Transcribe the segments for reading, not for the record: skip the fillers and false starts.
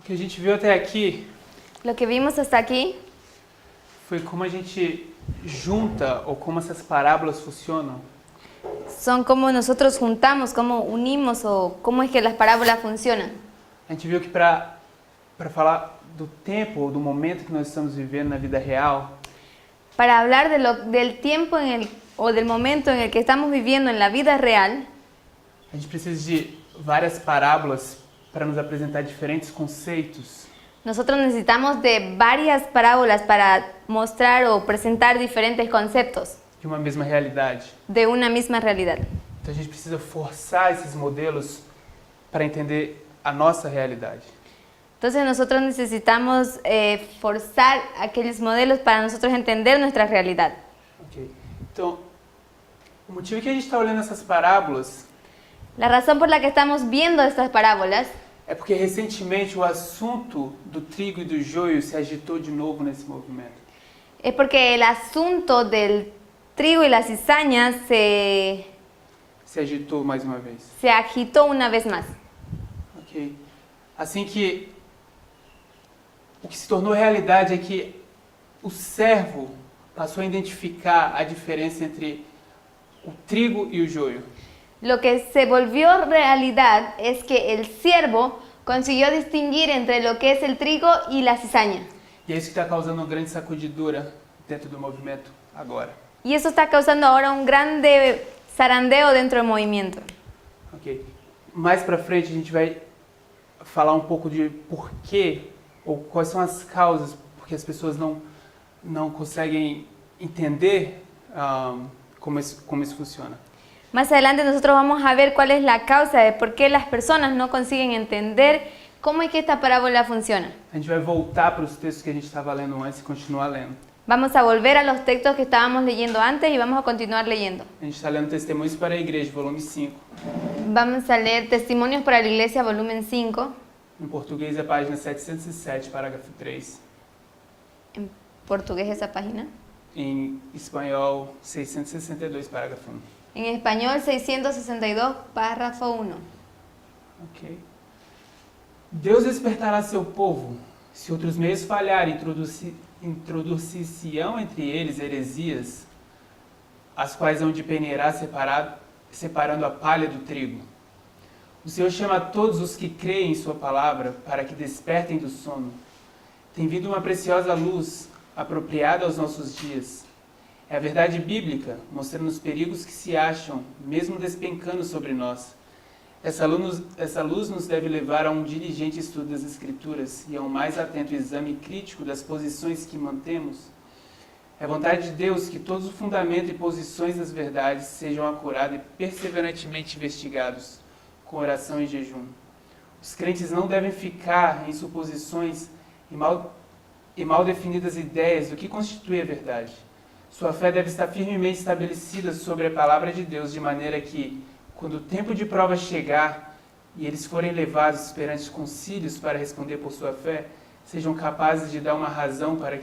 O que a gente viu até aqui Lo que vimos hasta aquí foi como a gente junta ou como essas parábolas funcionam son cómo nosotros juntamos, cómo unimos o cómo es que las parábolas funcionan. A gente viu que para falar do tempo ou do momento que nós estamos vivendo na vida real, Para hablar del tiempo o del momento en el que estamos viviendo en la vida real, a gente precisa de várias parábolas para nos apresentar diferentes conceitos. nosotros necesitamos de varias parábolas para mostrar o presentar diferentes conceptos De uma mesma realidade. de una misma realidad. Então a gente precisa forçar esses modelos para entender a nossa realidade. Entonces nosotros necesitamos forzar aquellos modelos para nosotros entender nuestra realidad. Ok? Então, o motivo que a gente está olhando essas parábolas La razón por la que estamos viendo estas parábolas é porque recentemente o assunto do trigo e do joio se agitou de novo nesse movimento. es porque el asunto del trigo y la cizaña se Se agitou mais uma vez. agitó una vez más. Ok? Assim que o que se tornou realidade é que o servo passou a identificar a diferença entre o trigo e o joio. Lo que se volvió realidad es que el siervo consiguió distinguir entre lo que es el trigo y la cizaña. E é isso que está causando uma grande sacudidura dentro do movimento agora. Y eso está causando ahora un grande zarandeo dentro del movimiento. Ok? Mais para frente a gente vai falar um pouco de porquê ou quais são as causas porque as pessoas não conseguem entender como isso funciona. Más adelante nosotros vamos a ver cuál es la causa de por qué las personas no consiguen entender cómo es que esta parábola funciona. A gente vai voltar para os textos que a gente estava lendo antes e continuar lendo. Vamos a volver a los textos que estábamos leyendo antes y vamos a continuar leyendo. A gente está lendo Testemunhos para a Igreja, volume 5. Vamos a leer Testimonios para la Iglesia, volumen 5. Em português é a página 707, parágrafo 3. En portugués esa página. Em espanhol, 662, parágrafo 1. En español 662, párrafo 1. Ok. Deus despertará seu povo, se outros meios falharem, introduzir-se-ão entre eles heresias, as quais hão de peneirar separando a palha do trigo. O Senhor chama a todos os que creem em sua palavra para que despertem do sono. Tem vindo uma preciosa luz apropriada aos nossos dias. É a verdade bíblica, mostrando os perigos que se acham, mesmo despencando sobre nós. Essa luz nos deve levar a um diligente estudo das Escrituras e a um mais atento exame crítico das posições que mantemos. É vontade de Deus que todos os fundamentos e posições das verdades sejam acurados e perseverantemente investigados, com oração e jejum. Os crentes não devem ficar em suposições e mal definidas ideias do que constitui a verdade. Sua fé deve estar firmemente estabelecida sobre a palavra de Deus, de maneira que, quando o tempo de prova chegar e eles forem levados perante os concílios para responder por sua fé, sejam capazes de dar uma razão para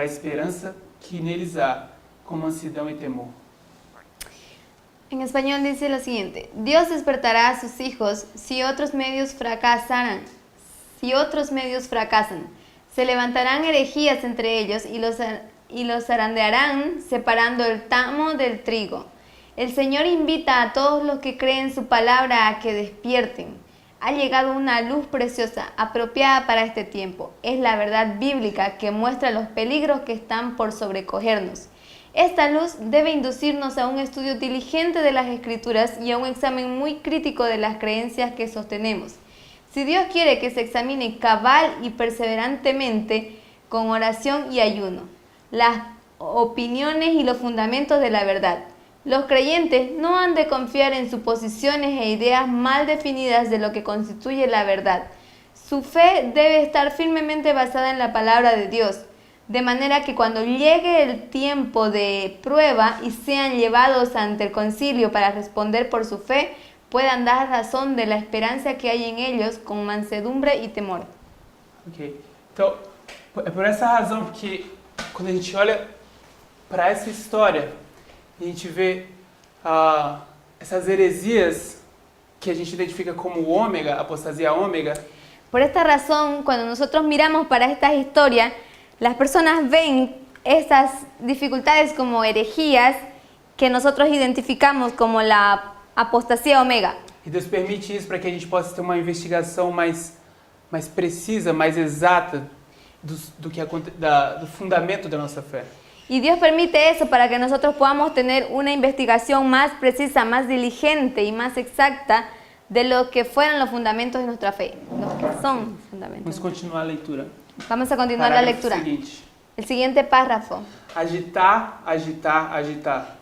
a esperança que neles há, com mansidão e temor. En español dice lo siguiente: Dios despertará a sus hijos si otros medios fracasan. Se levantarán herejías entre ellos y los zarandearán separando el tamo del trigo. El Señor invita a todos los que creen su palabra a que despierten. Ha llegado una luz preciosa, apropiada para este tiempo. Es la verdad bíblica que muestra los peligros que están por sobrecogernos. Esta luz debe inducirnos a un estudio diligente de las Escrituras y a un examen muy crítico de las creencias que sostenemos. Si Dios quiere que se examine cabal y perseverantemente, con oración y ayuno, las opiniones y los fundamentos de la verdad. Los creyentes no han de confiar en suposiciones e ideas mal definidas de lo que constituye la verdad. Su fe debe estar firmemente basada en la palabra de Dios, de manera que cuando llegue el tiempo de prueba y sean llevados ante el concilio para responder por su fe, puedan dar razón de la esperanza que hay en ellos con mansedumbre y temor. Ok. Então, é por essa razão que quando a gente olha para essa história, a gente vê essas heresias que a gente identifica como ômega, apostasia ômega. Por esta razón, cuando nosotros miramos para estas historias, las personas ven estas dificultades como herejías que nosotros identificamos como la apostasía omega. E Deus permite isso para que a gente possa ter uma investigação mais precisa, mais exata do fundamento da nossa fé. Y Dios permite eso para que nosotros podamos tener una investigación más precisa, más diligente y más exacta de lo que fueran los fundamentos de nuestra fe, los que son fundamentos. Vamos continuar a leitura. Vamos a continuar la Parágrafo lectura. seguinte. El siguiente párrafo. Agitar, agitar, agitar.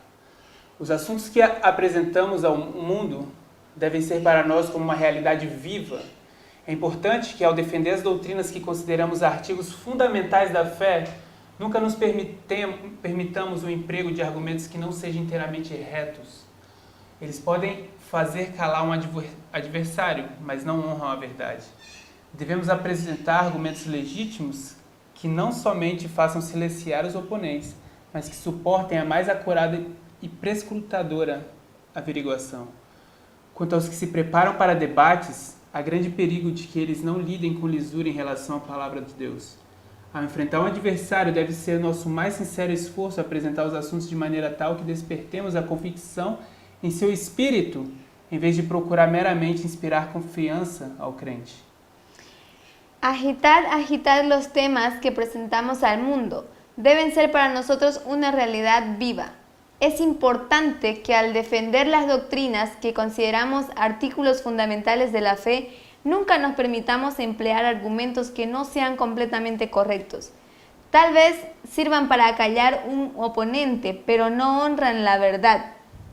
Os assuntos que apresentamos ao mundo devem ser para nós como uma realidade viva. É importante que, ao defender as doutrinas que consideramos artigos fundamentais da fé, nunca nos permitamos o emprego de argumentos que não sejam inteiramente retos. Eles podem fazer calar um adversário, mas não honram a verdade. Devemos apresentar argumentos legítimos que não somente façam silenciar os oponentes, mas que suportem a mais acurada e prescrutadora averiguação. Quanto aos que se preparam para debates, há grande perigo de que eles não lidem com lisura em relação à palavra de Deus. Ao enfrentar um adversário, deve ser nosso mais sincero esforço apresentar os assuntos de maneira tal que despertemos a convicção em seu espírito, em vez de procurar meramente inspirar confiança ao crente. Agitar, agitar los temas que presentamos al mundo deben ser para nosotros una realidad viva. Es importante que al defender las doctrinas que consideramos artículos fundamentales de la fe, nunca nos permitamos emplear argumentos que no sean completamente correctos. Tal vez sirvan para acallar un oponente, pero no honran la verdad.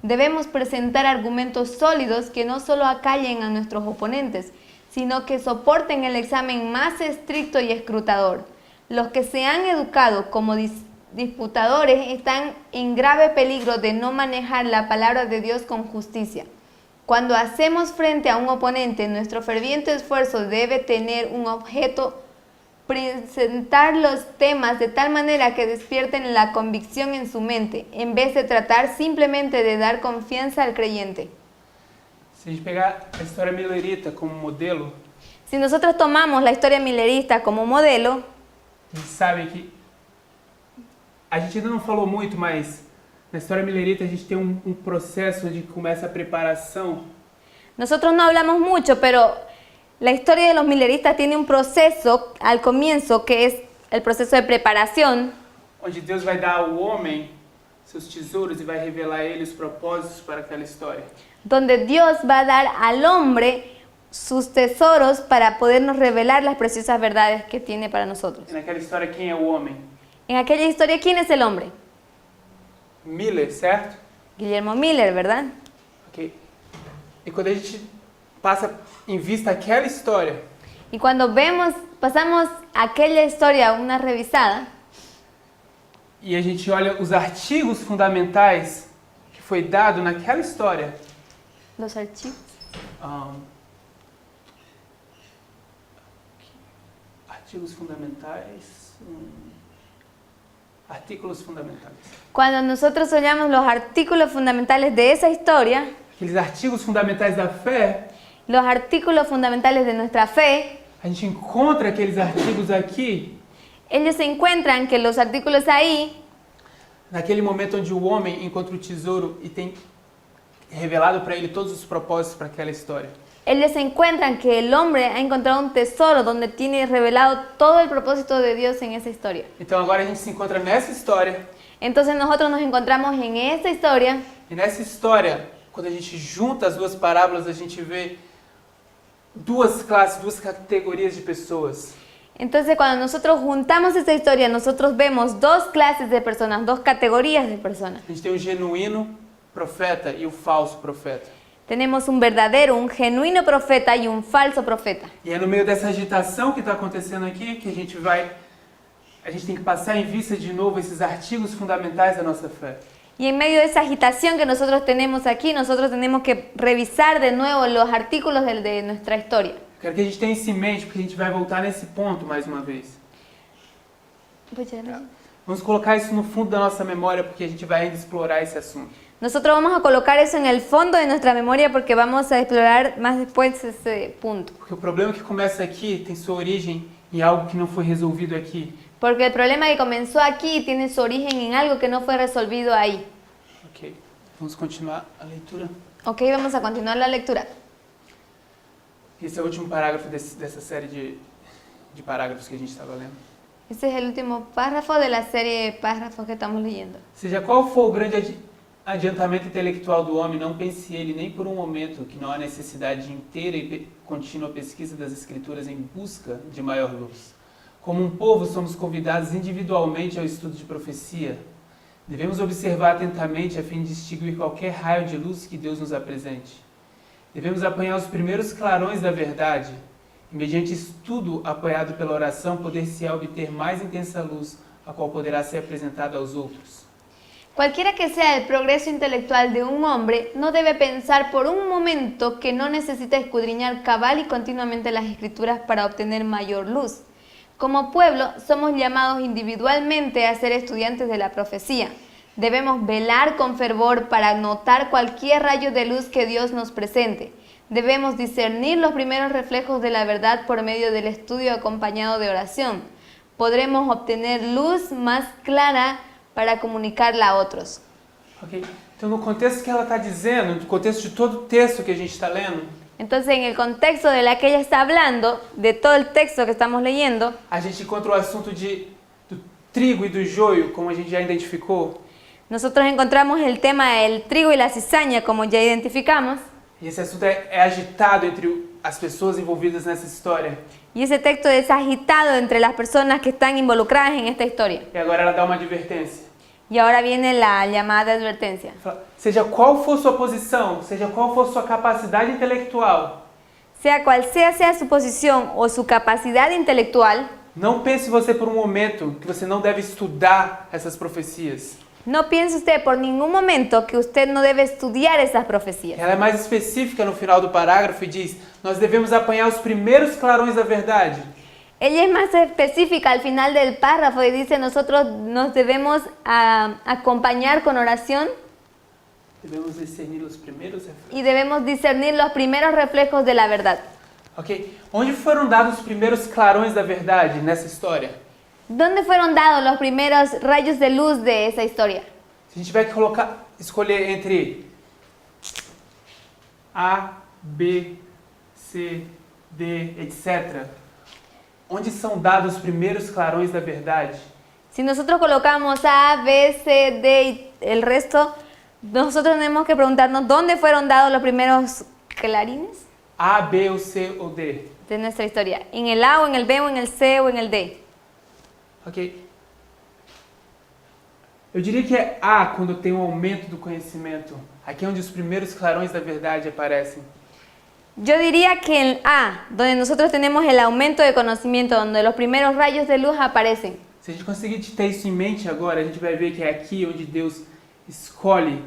Debemos presentar argumentos sólidos que no solo acallen a nuestros oponentes, sino que soporten el examen más estricto y escrutador. Los que se han educado como disputadores están en grave peligro de no manejar la palabra de Dios con justicia. Cuando hacemos frente a un oponente, nuestro ferviente esfuerzo debe tener un objeto: presentar los temas de tal manera que despierten la convicción en su mente, en vez de tratar simplemente de dar confianza al creyente. Se a gente pegar a história millerita como modelo, Si nosotros tomamos la historia millerista como modelo, a gente sabe que a gente ainda não falou muito, mas na história millerita a gente tem um processo onde começa a preparação. nosotros no hablamos mucho, pero la historia de los milleristas tiene un proceso al comienzo que es el proceso de preparación, Onde Deus vai dar ao homem seus tesouros e vai revelar a ele os propósitos para aquela história. donde Dios va a dar al hombre sus tesoros para podernos revelar las preciosas verdades que tiene para nosotros. E naquela história, quem é o homem? En aquella historia, ¿quién es el hombre? Miller, certo? Guillermo Miller, ¿verdad? Ok. E quando a gente passa em vista aquela história, Y cuando pasamos aquella historia una revisada, e a gente olha os artigos fundamentais que foi dado naquela história, los archivos. Artigos fundamentais, artículos fundamentais. Cuando nosotros oyamos los artículos fundamentales de esa historia, Aqueles artigos fundamentais da fé, los artículos fundamentales de nuestra fe, a gente encontra aqueles artigos aqui, ellos se encuentran que los artículos ahí, naquele momento onde o homem encontra o tesouro e tem revelado para ele todos os propósitos para aquela história. ellos se encuentran que el hombre ha encontrado un tesoro donde tiene revelado todo el propósito de Dios en esa historia. Então agora a gente se encontra nessa história, Entonces nosotros nos encontramos en esta historia, e nessa história, quando a gente junta as duas parábolas, a gente vê duas classes, duas categorias de pessoas. entonces cuando nosotros juntamos esta historia, nosotros vemos dos clases de personas, dos categorías de personas. A gente tem o genuíno profeta e o falso profeta. Tenemos un verdadero, un genuino profeta y un falso profeta. E é no meio dessa agitação que está acontecendo aqui que a gente tem que passar em vista de novo esses artigos fundamentais da nossa fé. Y en medio de esa agitación que nosotros tenemos aquí, nosotros tenemos que revisar de nuevo los artículos de nuestra historia. Quero que a gente tenha isso em mente, porque a gente vai voltar nesse ponto mais uma vez. Vamos colocar isso no fundo da nossa memória, porque a gente vai ainda explorar esse assunto. Nosotros vamos a colocar eso en el fondo de nuestra memoria porque vamos a explorar más después ese punto. Porque o problema que começa aqui tem sua origem em algo que não foi resolvido aqui. Porque el problema que comenzó aquí tiene su origen en algo que no fue resolvido ahí. Ok, vamos continuar a leitura. Ok, vamos a continuar la lectura. Esse é o último parágrafo dessa série de parágrafos que a gente estava lendo. Este es el último párrafo de la serie de párrafos que estamos leyendo. Seja qual for o grande adiantamento intelectual do homem, não pense ele nem por um momento que não há necessidade de inteira e contínua pesquisa das Escrituras em busca de maior luz. Como um povo, somos convidados individualmente ao estudo de profecia. Devemos observar atentamente a fim de distinguir qualquer raio de luz que Deus nos apresente. Devemos apanhar os primeiros clarões da verdade e, mediante estudo apoiado pela oração, poder-se-á obter mais intensa luz, a qual poderá ser apresentada aos outros. Cualquiera que sea el progreso intelectual de un hombre, no debe pensar por un momento que no necesita escudriñar cabal y continuamente las Escrituras para obtener mayor luz. Como pueblo, somos llamados individualmente a ser estudiantes de la profecía. Debemos velar con fervor para notar cualquier rayo de luz que Dios nos presente. Debemos discernir los primeros reflejos de la verdad por medio del estudio acompañado de oración. Podremos obtener luz más clara para comunicarla a outros. Ok? Então, no contexto que ela está dizendo, no contexto de todo o texto que a gente está lendo, Entonces, en el contexto de la que ella está hablando, de todo el texto que estamos leyendo, a gente encontra o assunto do trigo e do joio, como a gente já identificou. nosotros encontramos el tema del trigo y la cizaña, como ya identificamos, E esse assunto é agitado entre as pessoas envolvidas nessa história. y ese texto es agitado entre las personas que están involucradas en esta historia. E agora ela dá uma advertência. Y ahora viene la llamada advertencia. Fala, seja qual for sua posição, seja qual for sua capacidade intelectual, Sea cual sea su posición o su capacidad intelectual, não pense você por um momento que você não deve estudar essas profecias. no piense usted por ningún momento que usted no debe estudiar esas profecías. Ela é mais específica no final do parágrafo e diz: nós devemos apanhar os primeiros clarões da verdade. Ella es más específica al final del párrafo y dice, nosotros nos debemos acompañar con oración Devemos discernir os primeiros reflexos. y debemos discernir los primeros reflejos de la verdad. Ok? Onde foram dados os primeiros clarões da verdade nessa história? ¿Dónde fueron dados los primeros rayos de luz de esa historia? Se a gente tiver que escolher entre A, B, C, D, etc., onde são dados os primeiros clarões da verdade? Si nosotros colocamos A, B, C, D y el resto, nosotros tenemos que preguntarnos dónde fueron dados los primeros clarines A, B, ou C ou D? de nuestra historia. ¿En el A o en el B o en el C o en el D? Ok? Eu diria que é A quando tem um aumento do conhecimento. Aqui é onde os primeiros clarões da verdade aparecem. Yo diría que en A, donde nosotros tenemos el aumento de conocimiento, donde los primeros rayos de luz aparecen. Se a gente conseguir ter isso em mente agora, a gente vai ver que é aqui onde Deus escolhe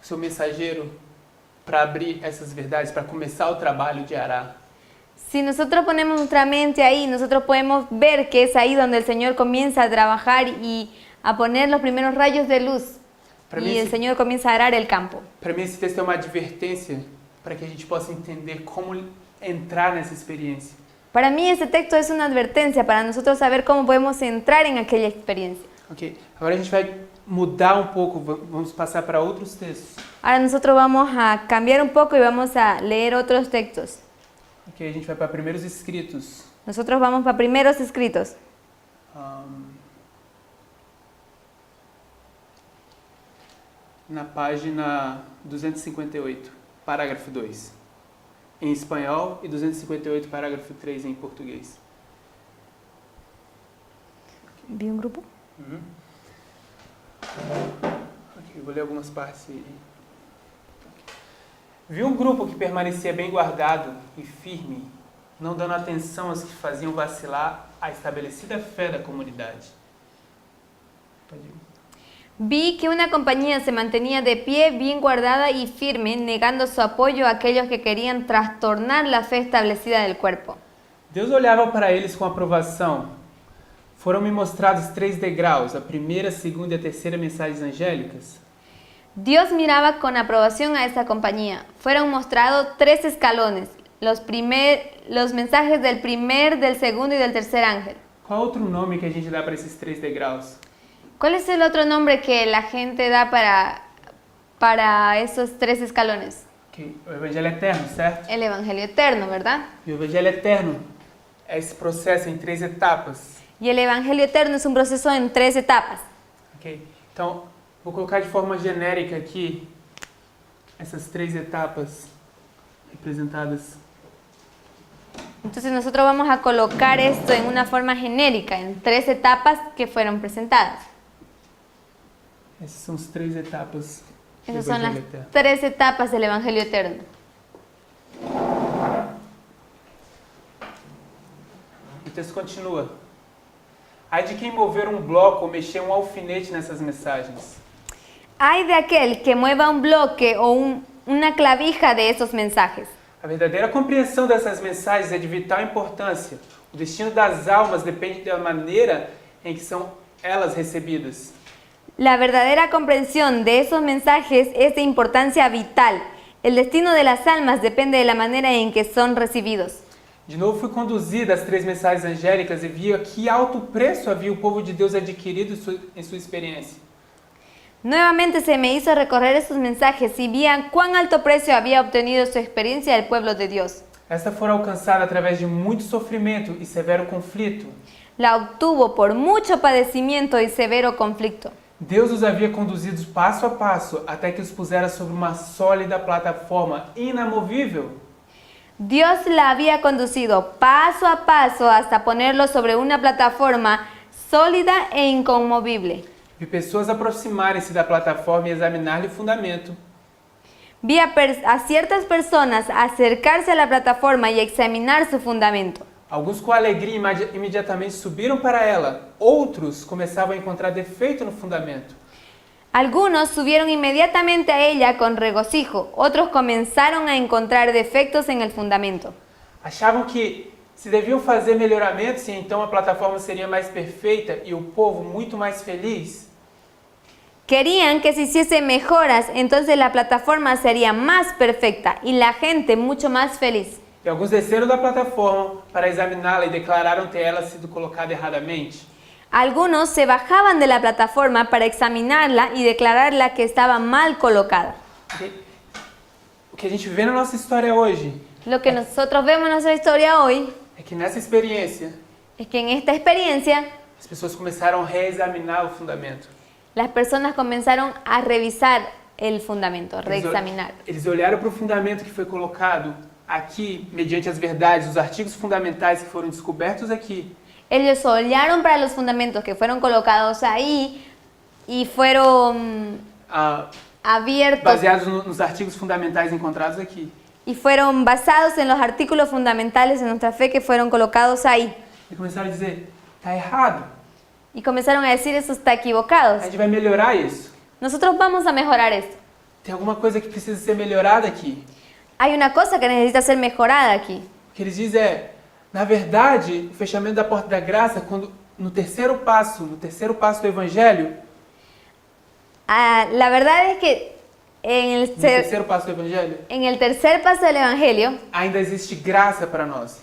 o seu mensageiro para abrir essas verdades, para começar o trabalho de arar. Si nosotros ponemos nuestra mente ahí, nosotros podemos ver que es ahí donde el Señor comienza a trabajar y a poner los primeros rayos de luz. Y el Señor comienza a arar el campo. Para mim, esse texto é uma advertência para que a gente possa entender como entrar nessa experiência. Para mí ese texto es una advertencia para nosotros saber cómo podemos entrar en aquella experiencia. Ok, agora a gente vai mudar um pouco, vamos passar para outros textos. Ahora nosotros vamos a cambiar un poco y vamos a leer otros textos. Ok, a gente vai para Primeiros Escritos. Nosotros vamos para primeros escritos. Na página 258, parágrafo 2, em espanhol, e 258, parágrafo 3, em português. ¿Vi un grupo? Ok, vou ler algumas partes aí. Vi um grupo que permanecia bem guardado e firme, não dando atenção aos que faziam vacilar a estabelecida fé da comunidade. Pode ir. Vi que una compañía se mantenía de pie, bien guardada y firme, negando su apoyo a aquellos que querían trastornar la fe establecida del cuerpo. Deus olhava para eles com aprovação. Foram-me mostrados 3 degraus, a primeira, a segunda e a terceira mensagens angélicas. Dios miraba con aprobación a esta compañía. Fueron mostrados 3 escalones, los mensajes del primer, del segundo y del tercer ángel. Qual outro nome que a gente dá para esses 3 degraus? ¿Cuál es el otro nombre que la gente da para esos 3 escalones? Okay. O Evangelho Eterno, certo? El Evangelio eterno, ¿verdad? E o Evangelho Eterno é esse processo em 3 etapas. Y el Evangelio eterno es un proceso en 3 etapas. Ok? Então, vou colocar de forma genérica aqui essas 3 etapas representadas. Entonces nosotros vamos a colocar esto en una forma genérica, en 3 etapas que fueron presentadas. Essas são as 3 etapas do Esas son las Evangelho Eterno. 3 etapas del Evangelio eterno. O texto continua. Ai de quem mover um bloco ou mexer um alfinete nessas mensagens. Hay de aquel que mueva un bloque o una clavija de esos mensajes. A verdadeira compreensão dessas mensagens é de vital importância. O destino das almas depende da maneira em que são elas recebidas. La verdadera comprensión de esos mensajes es de importancia vital. El destino de las almas depende de la manera en que son recibidos. De novo fui conduzida às 3 mensagens angélicas e vi a que alto preço havia o povo de Deus adquirido em sua experiência. Nuevamente se me hizo recorrer esos mensajes y vi a cuán alto precio había obtenido su experiencia el pueblo de Dios. Esta fora alcançada através de muito sofrimento e severo conflito. La obtuvo por mucho padecimiento y severo conflicto. Deus os havia conduzidos passo a passo até que os pusera sobre uma sólida plataforma inamovível. Dios la había conducido paso a paso hasta ponerlo sobre una plataforma sólida e inconmovible. Vi pessoas aproximarem-se da plataforma e examinar-lhe o fundamento. Vi a ciertas personas acercarse a la plataforma y examinar su fundamento. Alguns com alegria imediatamente subiram para ela, outros começavam a encontrar defeito no fundamento. Algunos subieron inmediatamente a ella con regocijo, otros comenzaron a encontrar defectos en el fundamento. Achavam que se deviam fazer melhoramentos e então a plataforma seria mais perfeita e o povo muito mais feliz. Querían que se hiciese mejoras, entonces la plataforma sería más perfecta y la gente mucho más feliz. E alguns desceram da plataforma para examiná-la e declararam ter ela sido colocada erradamente. Algunos se bajaban de la plataforma para examinarla y declararla que estaba mal colocada. O que a gente vê na nossa história hoje Lo que nosotros vemos en nuestra historia hoy é que nessa experiência es que en esta experiencia as pessoas começaram a reexaminar o fundamento. las personas comenzaron a revisar el fundamento, a reexaminar. Eles olharam para o fundamento que foi colocado aqui, mediante as verdades, os artigos fundamentais que foram descobertos aqui. Ellos olharon para los fundamentos que fueron colocados ahí y fueron abiertos Baseados nos artigos fundamentais encontrados aqui. y fueron basados en los artículos fundamentales de nuestra fe que fueron colocados ahí. E começaram a dizer, está errado, Y comenzaron a decir, eso está equivocado. a gente vai melhorar isso. Nosotros vamos a mejorar esto. Tem alguma coisa que precisa ser melhorada aqui. Hay una cosa que necesita ser mejorada aquí. O que eles dizem é, na verdade, o fechamento da porta da graça, quando no terceiro passo do Evangelho, La verdad es que en no terceiro passo do Evangelho, el tercer paso del Evangelio ainda existe graça para nós.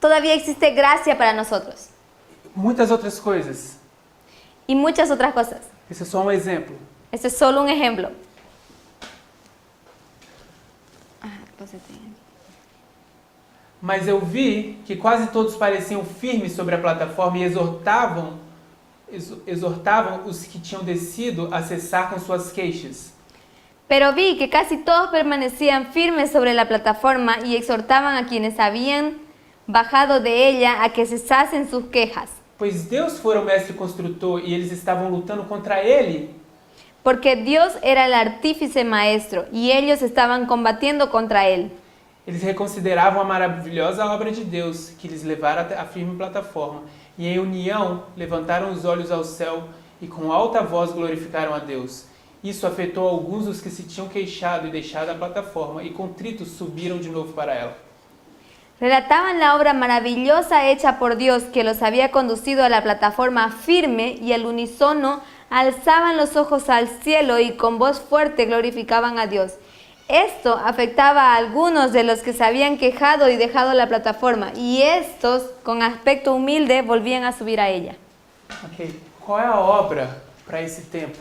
todavía existe gracia para nosotros Muitas outras coisas. y muchas otras cosas. Esse é só um exemplo. Este es solo un ejemplo. Mas eu vi que quase todos pareciam firmes sobre a plataforma e exortavam os que tinham descido a cessar com suas queixas. Pero vi que casi todos permanecían firmes sobre la plataforma y exhortaban a quienes habían bajado de ella a que cesasen sus quejas. Pois Deus fora o mestre construtor e eles estavam lutando contra ele. Porque Dios era el artífice maestro y ellos estaban combatiendo contra él. Eles reconsideravam a maravilhosa obra de Deus que lhes levara à firme plataforma e em união levantaram os olhos ao céu e com alta voz glorificaram a Deus. Isso afetou alguns dos que se tinham queixado e deixado a plataforma e contritos subiram de novo para ela. Relataban la obra maravillosa hecha por Dios que los había conducido a la plataforma firme y al unísono alzaban los ojos al cielo y con voz fuerte glorificaban a Dios. Esto afectaba a algunos de los que se habían quejado y dejado la plataforma, y estos, con aspecto humilde, volvían a subir a ella. Ok, qual é a obra para esse tempo?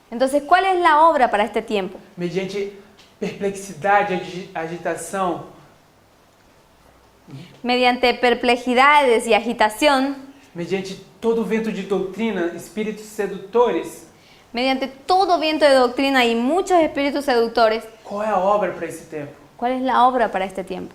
Entonces, ¿cuál es la obra para este tiempo? Mediante perplexidade, agitação, Mediante perplejidades y agitación, mediante todo vento de doutrina, espíritos sedutores, mediante todo viento de doctrina y muchos espíritus seductores, qual é a obra para esse tempo? ¿cuál es la obra para este tiempo?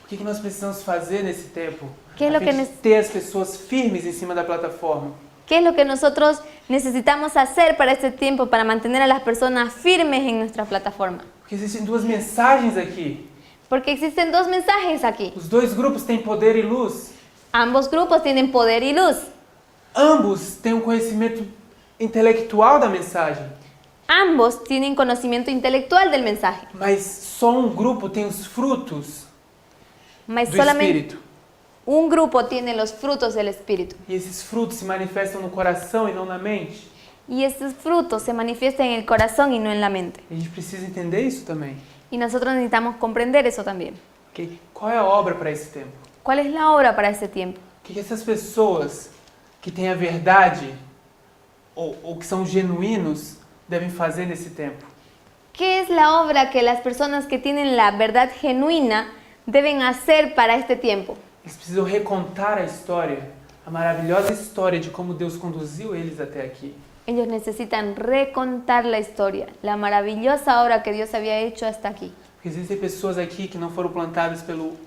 O que nós precisamos fazer nesse tempo? Que é a lo fim que de ter as pessoas firmes em cima da plataforma. ¿Qué es lo que nosotros necesitamos hacer para este tiempo para mantener a las personas firmes en nuestra plataforma? Porque existem duas mensagens aqui. Porque existen dos mensajes aquí. Os dois grupos têm poder e luz. Ambos grupos tienen poder y luz. Ambos têm um conhecimento intelectual da mensagem. Ambos tienen conocimiento intelectual del mensaje. Mas só um grupo tem os frutos Mas do solamente Espírito. un grupo tiene los frutos del Espíritu. E esses frutos se manifestam no coração e não na mente. Y estos frutos se manifiestan en el corazón y no en la mente. E a gente precisa entender isso também. Y nosotros necesitamos comprender eso también. Okay? Qual é a obra para esse tempo? ¿Cuál es la obra para este tiempo? O que essas pessoas que têm a verdade ou que são genuínos devem fazer nesse tempo? ¿Qué es la obra que las personas que tienen la verdad genuina deben hacer para este tiempo? Eles precisam recontar a história, a maravilhosa história de como Deus conduziu eles até aqui. Ellos necesitan recontar la historia, la maravillosa obra que Dios había hecho hasta aquí. Porque existem pessoas aqui que não foram plantadas pelo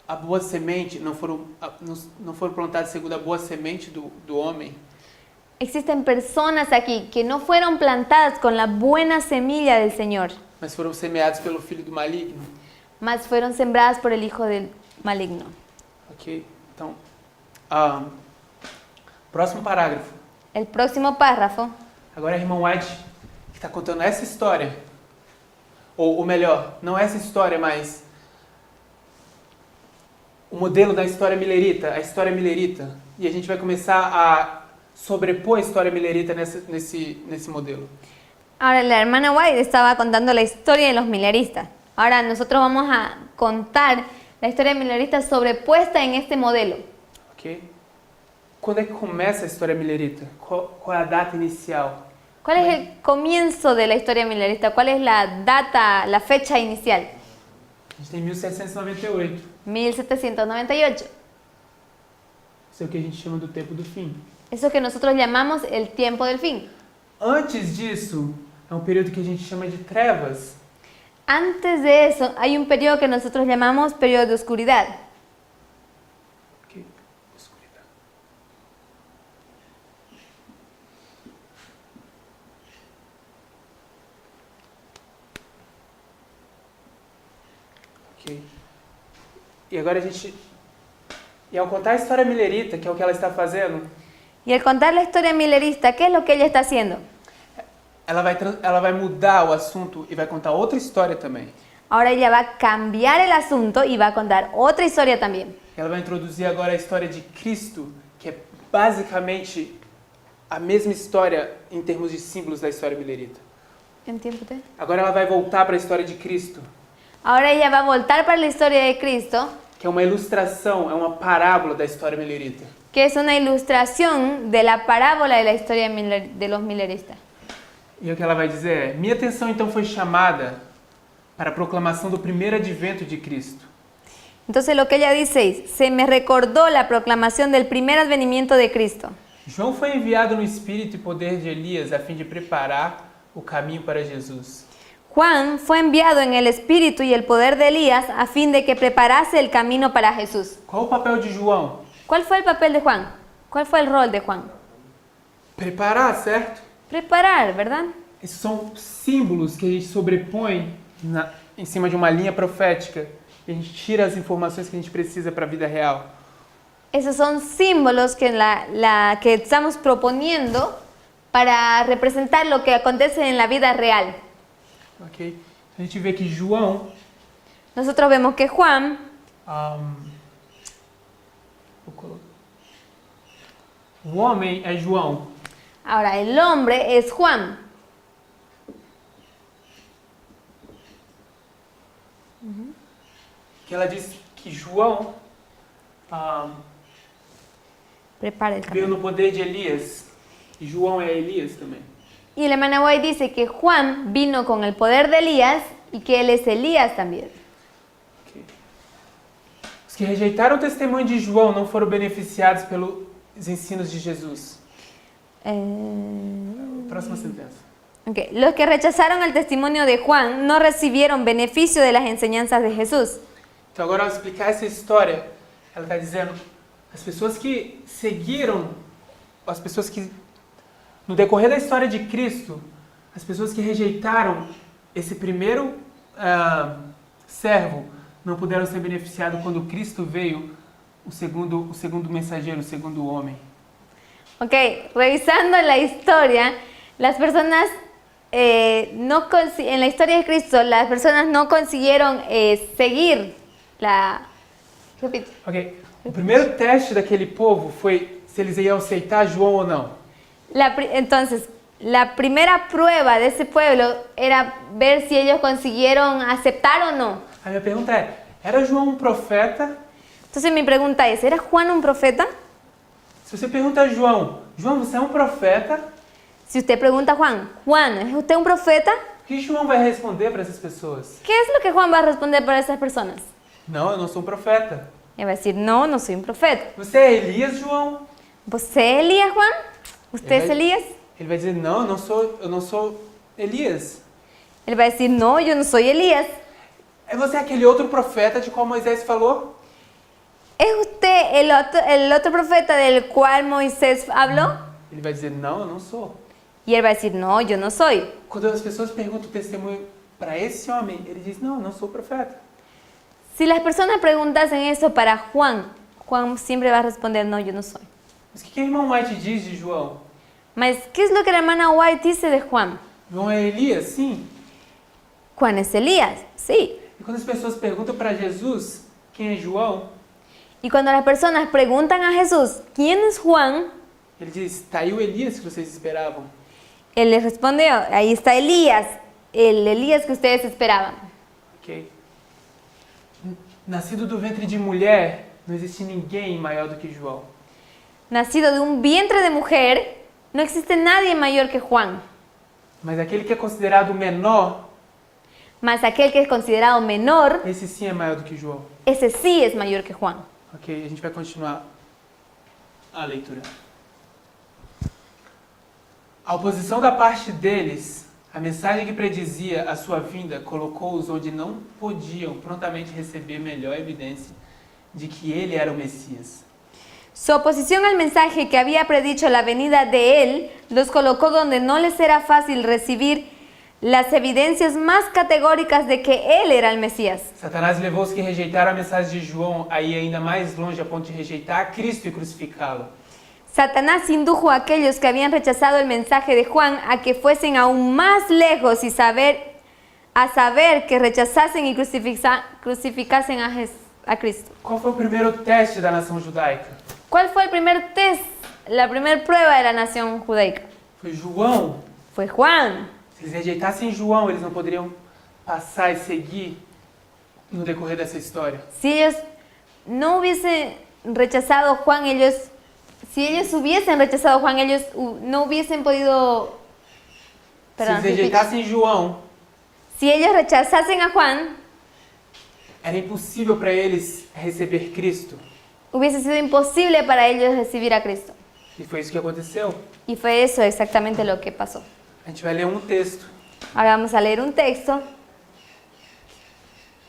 a boa semente, não foram plantadas segundo a boa semente do homem, Existen personas aquí que no fueron plantadas con la buena semilla del Señor, mas foram semeadas pelo filho do maligno. mas fueron sembradas por el hijo del maligno. Ok? Então, próximo parágrafo. El próximo párrafo. Agora é a irmã White que está contando essa história. Ou melhor, não essa história, mas o modelo da história milerita, a história milerita. E a gente vai começar a sobrepor a história milerita nesse modelo. Ahora la hermana White estaba contando la historia de los mileristas. Ahora nosotros vamos a contar la historia milerista sobrepuesta en este modelo. Ok? Quando é que começa a história milerita? Qual é a data inicial? ¿Cuál es el comienzo de la historia milerista? ¿Cuál es la data, la fecha inicial? A gente tem 1798. 1798. Isso é o que a gente chama do tempo do fim. Eso que nosotros llamamos el tiempo del fin. Antes disso, é um período que a gente chama de trevas. Antes de eso, hay un periodo que nosotros llamamos periodo de oscuridad. Ok, escuridão. Ok. E agora a gente... E ao contar a história milerita, que é o que ela está fazendo, Y al contar la historia milerista, ¿qué es lo que ella está haciendo? ela vai mudar o assunto e vai contar outra história também. Ahora ella va a cambiar el asunto y va a contar otra historia también. Ela vai introduzir agora a história de Cristo, que é basicamente a mesma história em termos de símbolos da história milerita. ¿Entiende? Agora ela vai voltar para a história de Cristo, Ahora ella va a voltar para la historia de Cristo, que é uma ilustração, é uma parábola da história milerita. que es una ilustración de la parábola de la historia de los mileristas. E o que ela vai dizer é: minha atenção então foi chamada para a proclamação do primeiro advento de Cristo. Entonces lo que ella dice es, se me recordó la proclamación del primer advenimiento de Cristo. João foi enviado no espírito e poder de Elias a fim de preparar o caminho para Jesus. Juan fue enviado en el espíritu y el poder de Elías a fin de que preparase el camino para Jesús. Qual o papel de João? ¿Cuál fue el papel de Juan? ¿Cuál fue el rol de Juan? Preparar, certo? Preparar, ¿verdad? Esses são símbolos que a gente sobrepõe em cima de uma linha profética e a gente tira as informações que a gente precisa para a vida real. Esos son símbolos que, que estamos proponiendo para representar lo que acontece en la vida real. Ok? A gente vê que João, Nosotros vemos que Juan, vou colocar. O homem é João. Ahora, el hombre es Juan. Que ela diz que João Prepara el veio camino. no poder de Elias. E João é Elias também. Y la hermana White dice que Juan vino con el poder de Elías y que él es Elías también. Ok. Os que rejeitaram o testemunho de João não foram beneficiados pelos ensinos de Jesus. Próxima sentença. Okay. Los que rechazaron el testimonio de Juan no recibieron beneficio de las enseñanzas de Jesús. Então agora ao explicar essa história, ela está dizendo as pessoas que seguiram, as pessoas que no decorrer da história de Cristo, as pessoas que rejeitaram esse primeiro servo não puderam ser beneficiados quando Cristo veio, o segundo mensageiro, o segundo homem. Ok, revisando la historia, las personas en la historia de Cristo, las personas no consiguieron seguir la... Repito. Ok, o primeiro teste daquele povo foi se eles iam aceitar João ou não. Entonces, la primera prueba de ese pueblo era ver si ellos consiguieron aceptar o no. A minha pergunta é, era João um profeta? Entonces mi pregunta es, ¿era Juan un profeta? Se você pergunta a João, João, você é um profeta? Si usted pregunta a Juan, Juan, ¿es usted un profeta? O que João vai responder para essas pessoas? ¿Qué es lo que Juan va a responder para esas personas? Não, eu não sou um profeta. Él va a decir, no, no soy un profeta. Você é Elias, João? ¿Usted es Elías, Juan? ¿Usted es Elías? Ele vai dizer, não, eu não sou Elias. Él va a decir, no, yo no soy Elías. Você é aquele outro profeta de qual Moisés falou? ¿Es usted el otro profeta del cual Moisés habló? Ele vai dizer, não, eu não sou. Y él va a decir, no, yo no soy. Quando as pessoas perguntam o testemunho para esse homem, ele diz, não, eu não sou profeta. Si las personas preguntasen eso para Juan, Juan siempre va a responder, no, yo no soy. Mas o que a irmã White diz de João? Mas, ¿qué es lo que la hermana White dice de Juan? João é Elias? Sim. Juan es Elías, sí. E quando as pessoas perguntam para Jesus quem é João, Y cuando las personas preguntan a Jesús, ¿quién es Juan? ele diz, está aí o Elias que vocês esperavam. Él les responde, ahí está Elías, el Elías que ustedes esperaban. Ok. Nascido do ventre de mulher, não existe ninguém maior do que João. Nacido de un vientre de mujer, no existe nadie mayor que Juan. Mas aquele que é considerado menor, Mas aquel que es considerado menor, esse sim é maior do que João. ese sí es mayor que Juan. Ok, a gente vai continuar a leitura. A oposição da parte deles, a mensagem que predizia a sua vinda, colocou-os onde não podiam prontamente receber melhor evidência de que ele era o Messias. Su oposición al mensaje que había predicho la venida de él los colocó donde no les era fácil recibir las evidencias más categóricas de que él era el Mesías. Satanás levou os que rejeitaram a mensagem de João a ir ainda mais longe a ponto de rejeitar a Cristo e crucificá-lo. Satanás indujo a aquellos que habían rechazado el mensaje de Juan a que fuesen aún más lejos y a saber que rechazasen y crucificasen a Cristo. Qual foi o primeiro teste da nação judaica? ¿Cuál fue el primer test, la primera prueba de la nación judaica? Foi João. Fue Juan. Se eles rejeitassem João, eles não poderiam passar e seguir no decorrer dessa história. Si ellos no hubiesen rechazado a Juan, si ellos hubiesen rechazado a Juan, ellos no hubiesen podido... Se eles rejeitassem João, Si ellos rechazasen a Juan, era impossível para eles receber Cristo. hubiese sido imposible para ellos recibir a Cristo. E foi isso que aconteceu. Y fue eso exactamente lo que pasó. A gente vai ler um texto Ahora vamos a leer un texto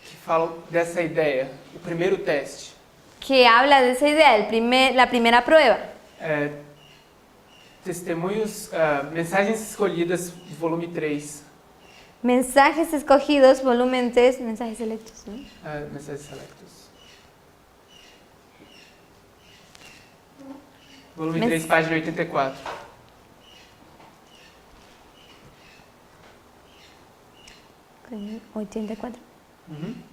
que fala dessa ideia. O primeiro teste. que habla de esa idea, la primera prueba. Testemunhos, Mensagens Escolhidas, volume 3. Mensajes escogidos, volumen 3, mensajes selectos, ¿no? Mensagens Selectos. Volume 3, página 84. 84. Uhum.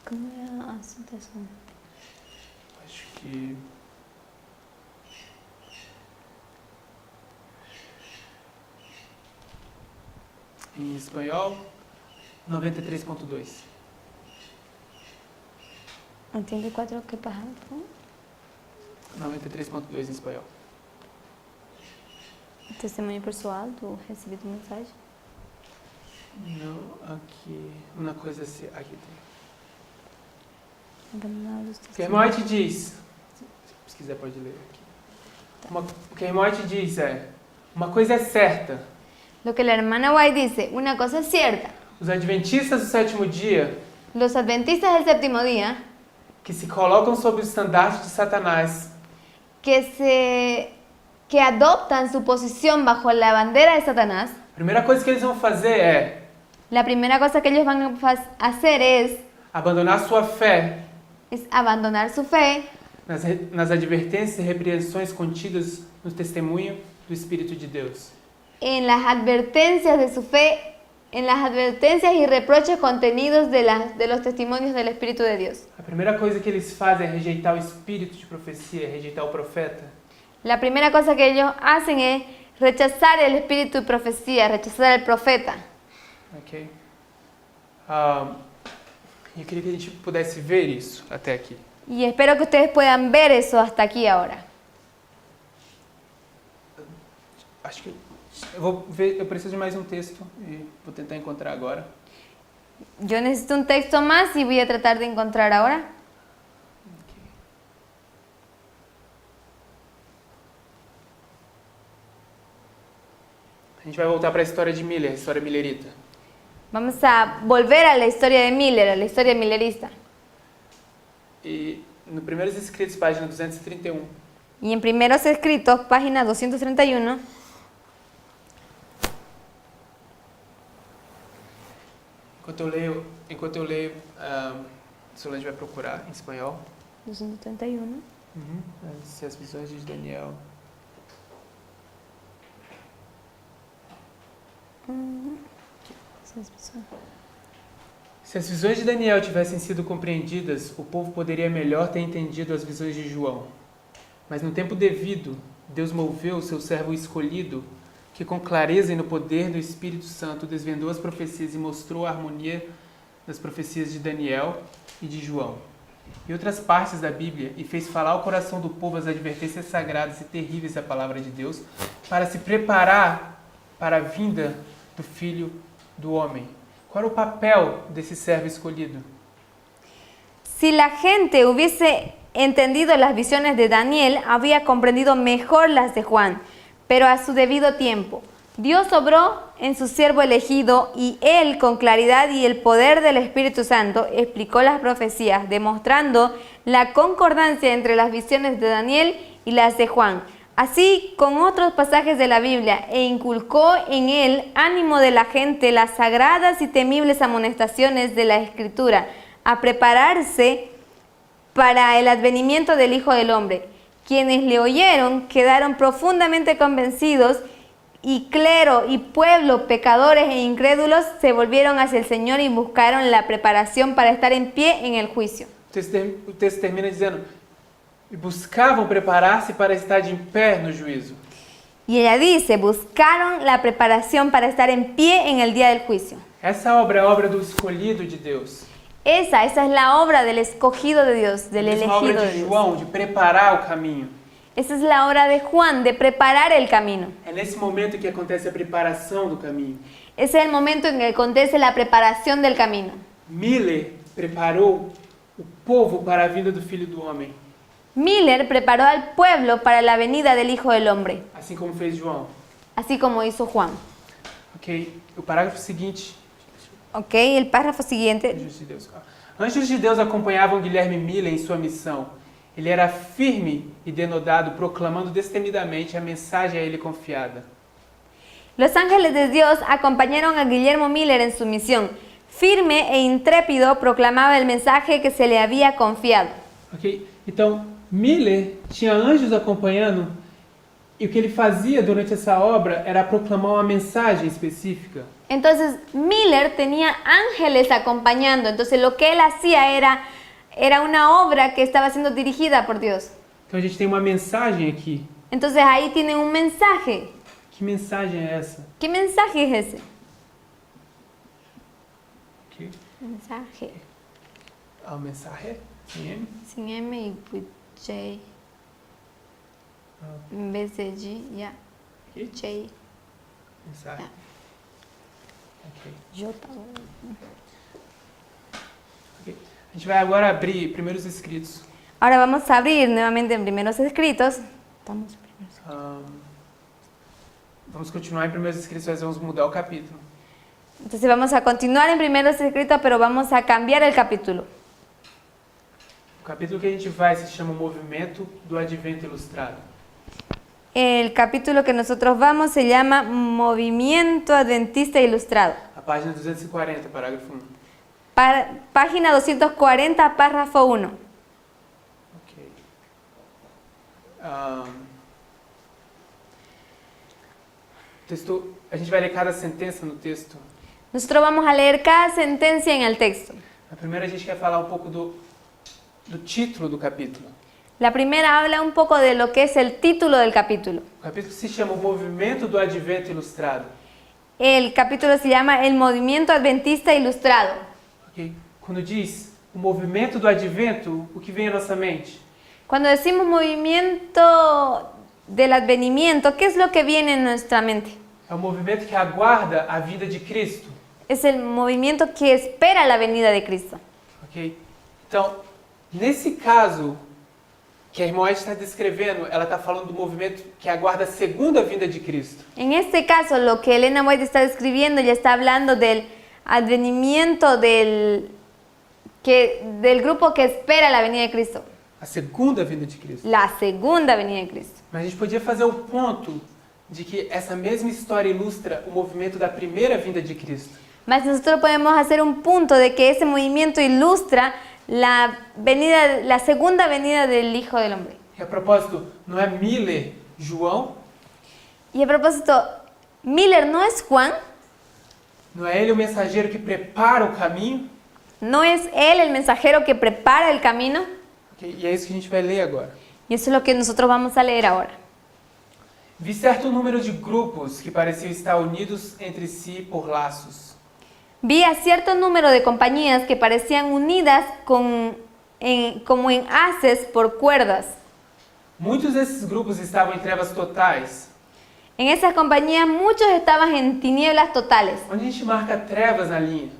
¿Cómo era a citação? Acho que... Em espanhol, 93.2. 84, ¿qué pasa? 93.2 em espanhol. Testemunho pessoal do recebido mensagem. Não, aqui... Uma coisa assim... Aqui tem. Abandonados. O que a irmã White diz... Se quiser pode ler aqui. O que a irmã White diz é... Uma coisa é certa. Lo que la hermana White dice, una cosa es cierta. Os adventistas do sétimo dia... Los adventistas del séptimo día, que se colocam sob o estandarte de Satanás, que adoptan su posición bajo la bandera de Satanás, a primeira coisa que eles vão fazer é la primera cosa que ellos van a hacer es abandonar sua fé abandonar su fe nas advertências e repreensões contidas no testemunho do Espírito de Deus. en las advertencias de su fe, en las advertencias y reproches contenidos de los testimonios del Espíritu de Dios. A primeira coisa que eles fazem é rejeitar o espírito de profecia, rejeitar o profeta. La primera cosa que ellos hacen es rechazar el espíritu de profecía, rechazar al profeta. Ok? Eu queria que a gente pudesse ver isso até aqui. Y espero que ustedes puedan ver eso hasta aquí ahora. Acho que eu vou ver, eu preciso de mais um texto e vou tentar encontrar agora. Yo necesito un texto más y voy a tratar de encontrar ahora. A gente vai voltar para a história de Miller, a história millerita. Vamos a volver a la historia de Miller, a la historia millerista. E no Primeiros Escritos, página 231, Y en Primeros Escritos, página 231, enquanto eu leio, Solange vai procurar em espanhol. 231. Se as visões de Daniel. Se as visões de Daniel tivessem sido compreendidas, o povo poderia melhor ter entendido as visões de João. Mas no tempo devido, Deus moveu o seu servo escolhido, que com clareza e no poder do Espírito Santo desvendou as profecias e mostrou a harmonia das profecias de Daniel e de João e outras partes da Bíblia, e fez falar ao coração do povo as advertências sagradas e terríveis da palavra de Deus, para se preparar para a vinda do Filho do Homem. Qual era o papel desse servo escolhido? Si la gente hubiese entendido las visiones de Daniel, habría comprendido mejor las de Juan, pero a su debido tiempo. Dios obró en su siervo elegido y él, con claridad y el poder del Espíritu Santo, explicó las profecías, demostrando la concordancia entre las visiones de Daniel y las de Juan, así con otros pasajes de la Biblia, e inculcó en el ánimo de la gente las sagradas y temibles amonestaciones de la Escritura, a prepararse para el advenimiento del Hijo del Hombre. Quienes le oyeron quedaron profundamente convencidos, y clero y pueblo, pecadores e incrédulos, se volvieron hacia el Señor y buscaron la preparación para estar en pie en el juicio. O texto termina dizendo: e buscavam preparar-se para estar de pé no juízo. Y ella dice, buscaron la preparación para estar en pie en el día del juicio. Essa obra é a obra do escolhido de Deus. Esa es la obra del escogido de Dios, del Essa é a elegido obra de de Dios. João, de preparar o caminho. Esa es la obra de Juan, de preparar el camino. É nesse momento que acontece a preparação do caminho. Ese es el momento en que acontece la preparación del camino. Miller preparou o povo para a vinda do Filho do Homem, Miller preparó al pueblo para la venida del Hijo del Hombre, assim como fez João. así como hizo Juan. Ok? O parágrafo seguinte. Ok, el párrafo siguiente. Anjos de Deus. Anjos de Deus acompanhavam Guilherme Miller em sua missão. Ele era firme e denodado, proclamando destemidamente a mensagem a ele confiada. Los ángeles de Dios acompañaron a Guillermo Miller en su misión. Firme e intrépido proclamaba el mensaje que se le había confiado. Ok? Então, Miller tinha anjos acompanhando E o que ele fazia durante essa obra era proclamar uma mensagem específica. Entonces Miller tenía ángeles acompañando, entonces lo que él hacía era una obra que estaba siendo dirigida por Dios. Então a gente tem uma mensagem aqui. Entonces ahí tienen un mensaje. Que mensagem é essa? ¿Qué mensaje es ese? Aqui. Mensaje. Ah, mensagem? Sim. Sin M y with J. En vez de G, ya. Aqui. J. Mensagem. Ok. J. Ok. A gente vai agora abrir primeiros escritos. Ahora vamos a abrir nuevamente en primeros escritos. Estamos primeros. Vamos continuar em primeiros escritos, mas vamos mudar o capítulo. Entonces vamos a continuar en primeros escritos, pero vamos a cambiar el capítulo. O capítulo que a gente vai se chama o Movimento do Advento Ilustrado. El capítulo que nosotros vamos se llama Movimiento Adventista Ilustrado. A página 240, parágrafo 1. Página 240, párrafo 1. Ok. Texto, a gente vai ler cada sentença no texto. Nosotros vamos a leer cada sentencia en el texto. A primeira a gente quer falar um pouco do título do capítulo. La primera habla un poco de lo que es el título del capítulo. O capítulo se chama O Movimento do Advento Ilustrado. El capítulo se llama El Movimiento Adventista Ilustrado. Okay? Quando diz o movimento do advento, o que vem à nossa mente? Cuando decimos movimiento del advenimiento, ¿qué es lo que viene en nuestra mente? É o movimento que aguarda a vinda de Cristo. Es el movimiento que espera la venida de Cristo. Ok? Então, nesse caso que a irmã está descrevendo, ela está falando do movimento que aguarda a segunda vinda de Cristo. En este caso, lo que Elena White está describiendo, ella está hablando del advenimiento del grupo que espera la venida de Cristo. A segunda vinda de Cristo. La segunda venida de Cristo. Mas a gente podia fazer o ponto de que essa mesma história ilustra o movimento da primeira vinda de Cristo. Mas nosotros podemos hacer un punto de que ese movimiento ilustra la segunda venida del Hijo del Hombre. E a propósito, não é Miller, João, Y a propósito, Miller no es Juan, não é ele o mensageiro que prepara o caminho. no es él el mensajero que prepara el camino. Okay? E é isso que a gente vai ler agora. Y eso es lo que nosotros vamos a leer ahora. Vi certo número de grupos que pareciam estar unidos entre si por laços. Vi a cierto número de compañías que parecían unidas como en haces por cuerdas. Muitos desses grupos estavam em trevas totais. En esas compañías muchos estaban en tinieblas totales. Onde a gente marca trevas na linha?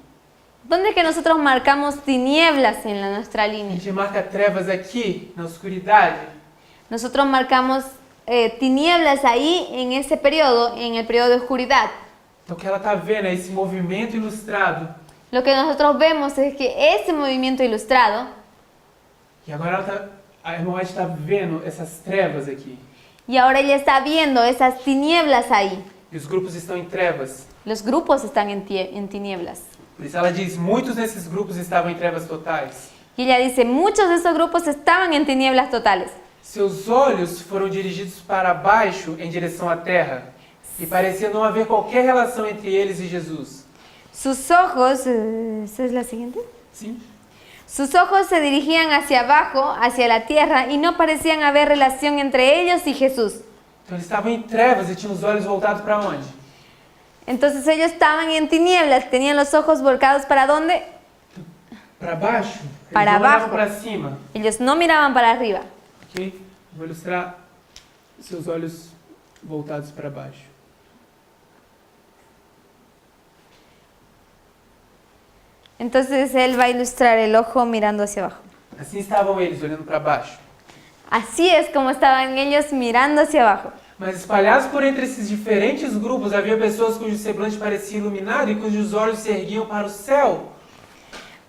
¿Dónde es que nosotros marcamos tinieblas en nuestra A línea? gente marca trevas aqui, na oscuridade. Nosotros marcamos tinieblas ahí en ese periodo, en el periodo de oscuridad. Então o que ela está vendo é esse movimento ilustrado. Lo que nosotros vemos es que ese movimiento ilustrado, E agora a irmã White está vendo essas trevas aqui. y ahora ella está viendo esas tinieblas ahí. E os grupos estão em trevas. Los grupos están en tinieblas. Por isso ela diz, muitos desses grupos estavam em trevas totais. Y ella dice, muchos de esos grupos estaban en tinieblas totales. Seus olhos foram dirigidos para baixo em direção à terra. E parecia não haver qualquer relação entre eles e Jesus. Sus ojos, ¿esa es la siguiente? Sim? Sus ojos se dirigían hacia abajo, hacia la tierra, y no parecían haber relación entre ellos y Jesús. Então eles estavam em trevas e tinham os olhos voltados para onde? Entonces ellos estaban en tinieblas, tenían los ojos volcados ¿para dónde? Para baixo. Eles Para não olhavam abajo. para cima. Ellos no miraban para arriba. Ok? Vou ilustrar seus olhos voltados para baixo. Entonces él va a ilustrar el ojo mirando hacia abajo. Assim estavam eles, olhando para baixo. Así es como estaban ellos mirando hacia abajo. Mas espalhados por entre esses diferentes grupos, havia pessoas cujo semblante parecia iluminado e cujos olhos se erguiam para o céu.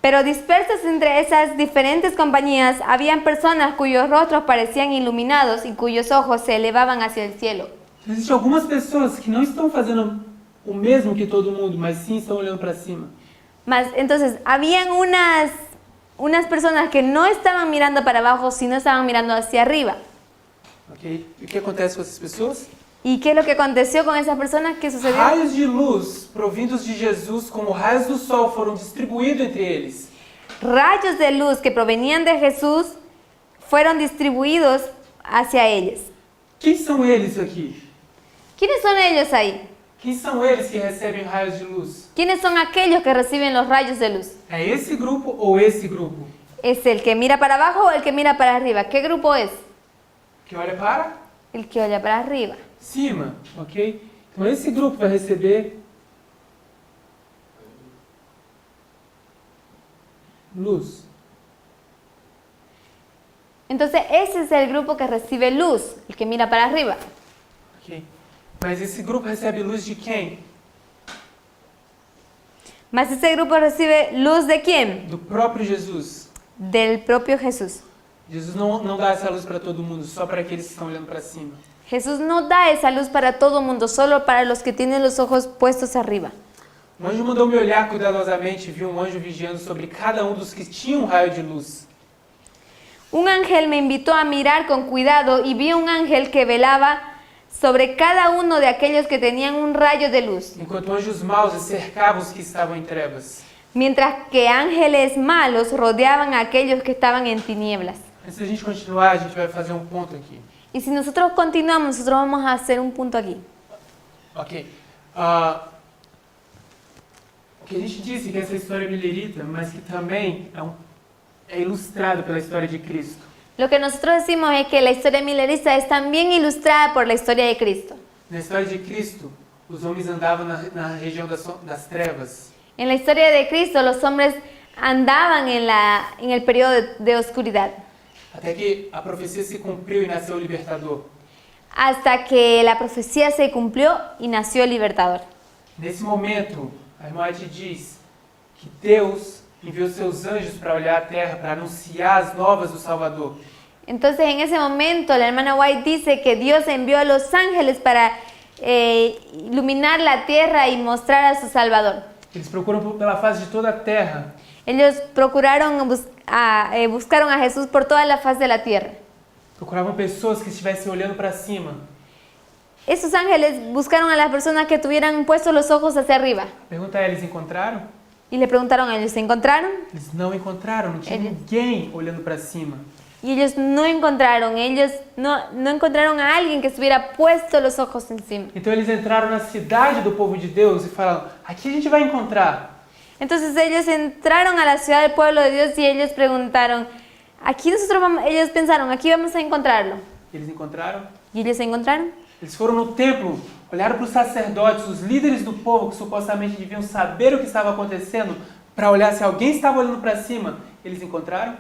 Pero dispersas entre esas diferentes compañías, habían personas cuyos rostros parecían iluminados y cuyos ojos se elevaban hacia el cielo. Existem algumas pessoas que não estão fazendo o mesmo que todo mundo, mas sim estão olhando para cima. Entonces, habían unas personas que no estaban mirando para abajo, sino estaban mirando hacia arriba. Ok? E o que acontece com essas pessoas? ¿Y qué es lo que aconteció con esas personas? ¿Qué sucedió? Raios de luz provindos de Jesus, como raios do sol, foram distribuídos entre eles. Rayos de luz que provenían de Jesús fueron distribuidos hacia ellos. Quem são eles aqui? ¿Quiénes son ellos ahí? Quem são eles que recebem raios de luz? ¿Quiénes son aquellos que reciben los rayos de luz? É esse grupo ou esse grupo? ¿Es el que mira para abajo o el que mira para arriba? ¿Qué grupo es? Que olha para El que olha para arriba. cima, ok? Então esse grupo vai receber luz. Entonces ese es el grupo que recibe luz, el que mira para arriba. Ok? Mas esse grupo recebe luz de quem? Mas ese grupo recibe luz de quién? Do próprio Jesus. Del propio Jesús. Jesus não dá essa luz para todo mundo, só para aqueles que estão olhando para cima. Jesús no da esa luz para todo el mundo, solo para los que tienen los ojos puestos arriba. O anjo mandou-me olhar cuidadosamente e vi um anjo vigiando sobre cada um dos que tinham um raio de luz. Un ángel me invitó a mirar con cuidado y vi un ángel que velaba sobre cada uno de aquellos que tenían un rayo de luz, Enquanto anjos maus cercavam os que estavam em trevas. mientras que ángeles malos rodeaban a aquellos que estaban en tinieblas. Antes da gente continuar, a gente vai fazer um ponto aqui. Y si nosotros continuamos, nosotros vamos a hacer un punto aquí. Ok. O que a gente disse que essa história é milerita, mas que também é ilustrado pela história de Cristo. Lo que nosotros decimos es que la historia milerista es también ilustrada por la historia de Cristo. Na história de Cristo, os homens andavam na região das trevas. En la historia de Cristo, los hombres andaban en el periodo de oscuridad, Até que a profecia se cumpriu e nasceu o libertador. hasta que la profecía se cumplió y nació el libertador. Nesse momento, a irmã te diz que Deus enviou seus anjos para olhar a terra, para anunciar as novas do Salvador. Entonces, en ese momento, la hermana White dice que Dios envió a los ángeles para iluminar la tierra y mostrar a su Salvador. Eles procuram pela face de toda a terra. Ellos buscaron a Jesús por toda la faz de la tierra. Procuravam pessoas que estivessem olhando para cima. Esos ángeles buscaron a las personas que tuvieran puestos los ojos hacia arriba. Pergunta a eles, encontraram? Y le preguntaron a ellos, ¿se encontraron? Eles não encontraram, não tinha Eles- ninguém olhando para cima. Y ellos no encontraron encontraron a alguien que estuviera puesto los ojos encima. Então eles entraram na cidade do povo de Deus e falaram, aqui a gente vai encontrar. Entonces ellos entraron a la ciudad del pueblo de Dios y ellos preguntaron, ellos pensaron, aquí vamos a encontrarlo. Eles encontraram. Y ellos se encontraron. Eles foram no templo, olharam para os sacerdotes, os líderes do povo que supostamente deviam saber o que estava acontecendo, para olhar se alguém estava olhando para cima. Eles encontraram.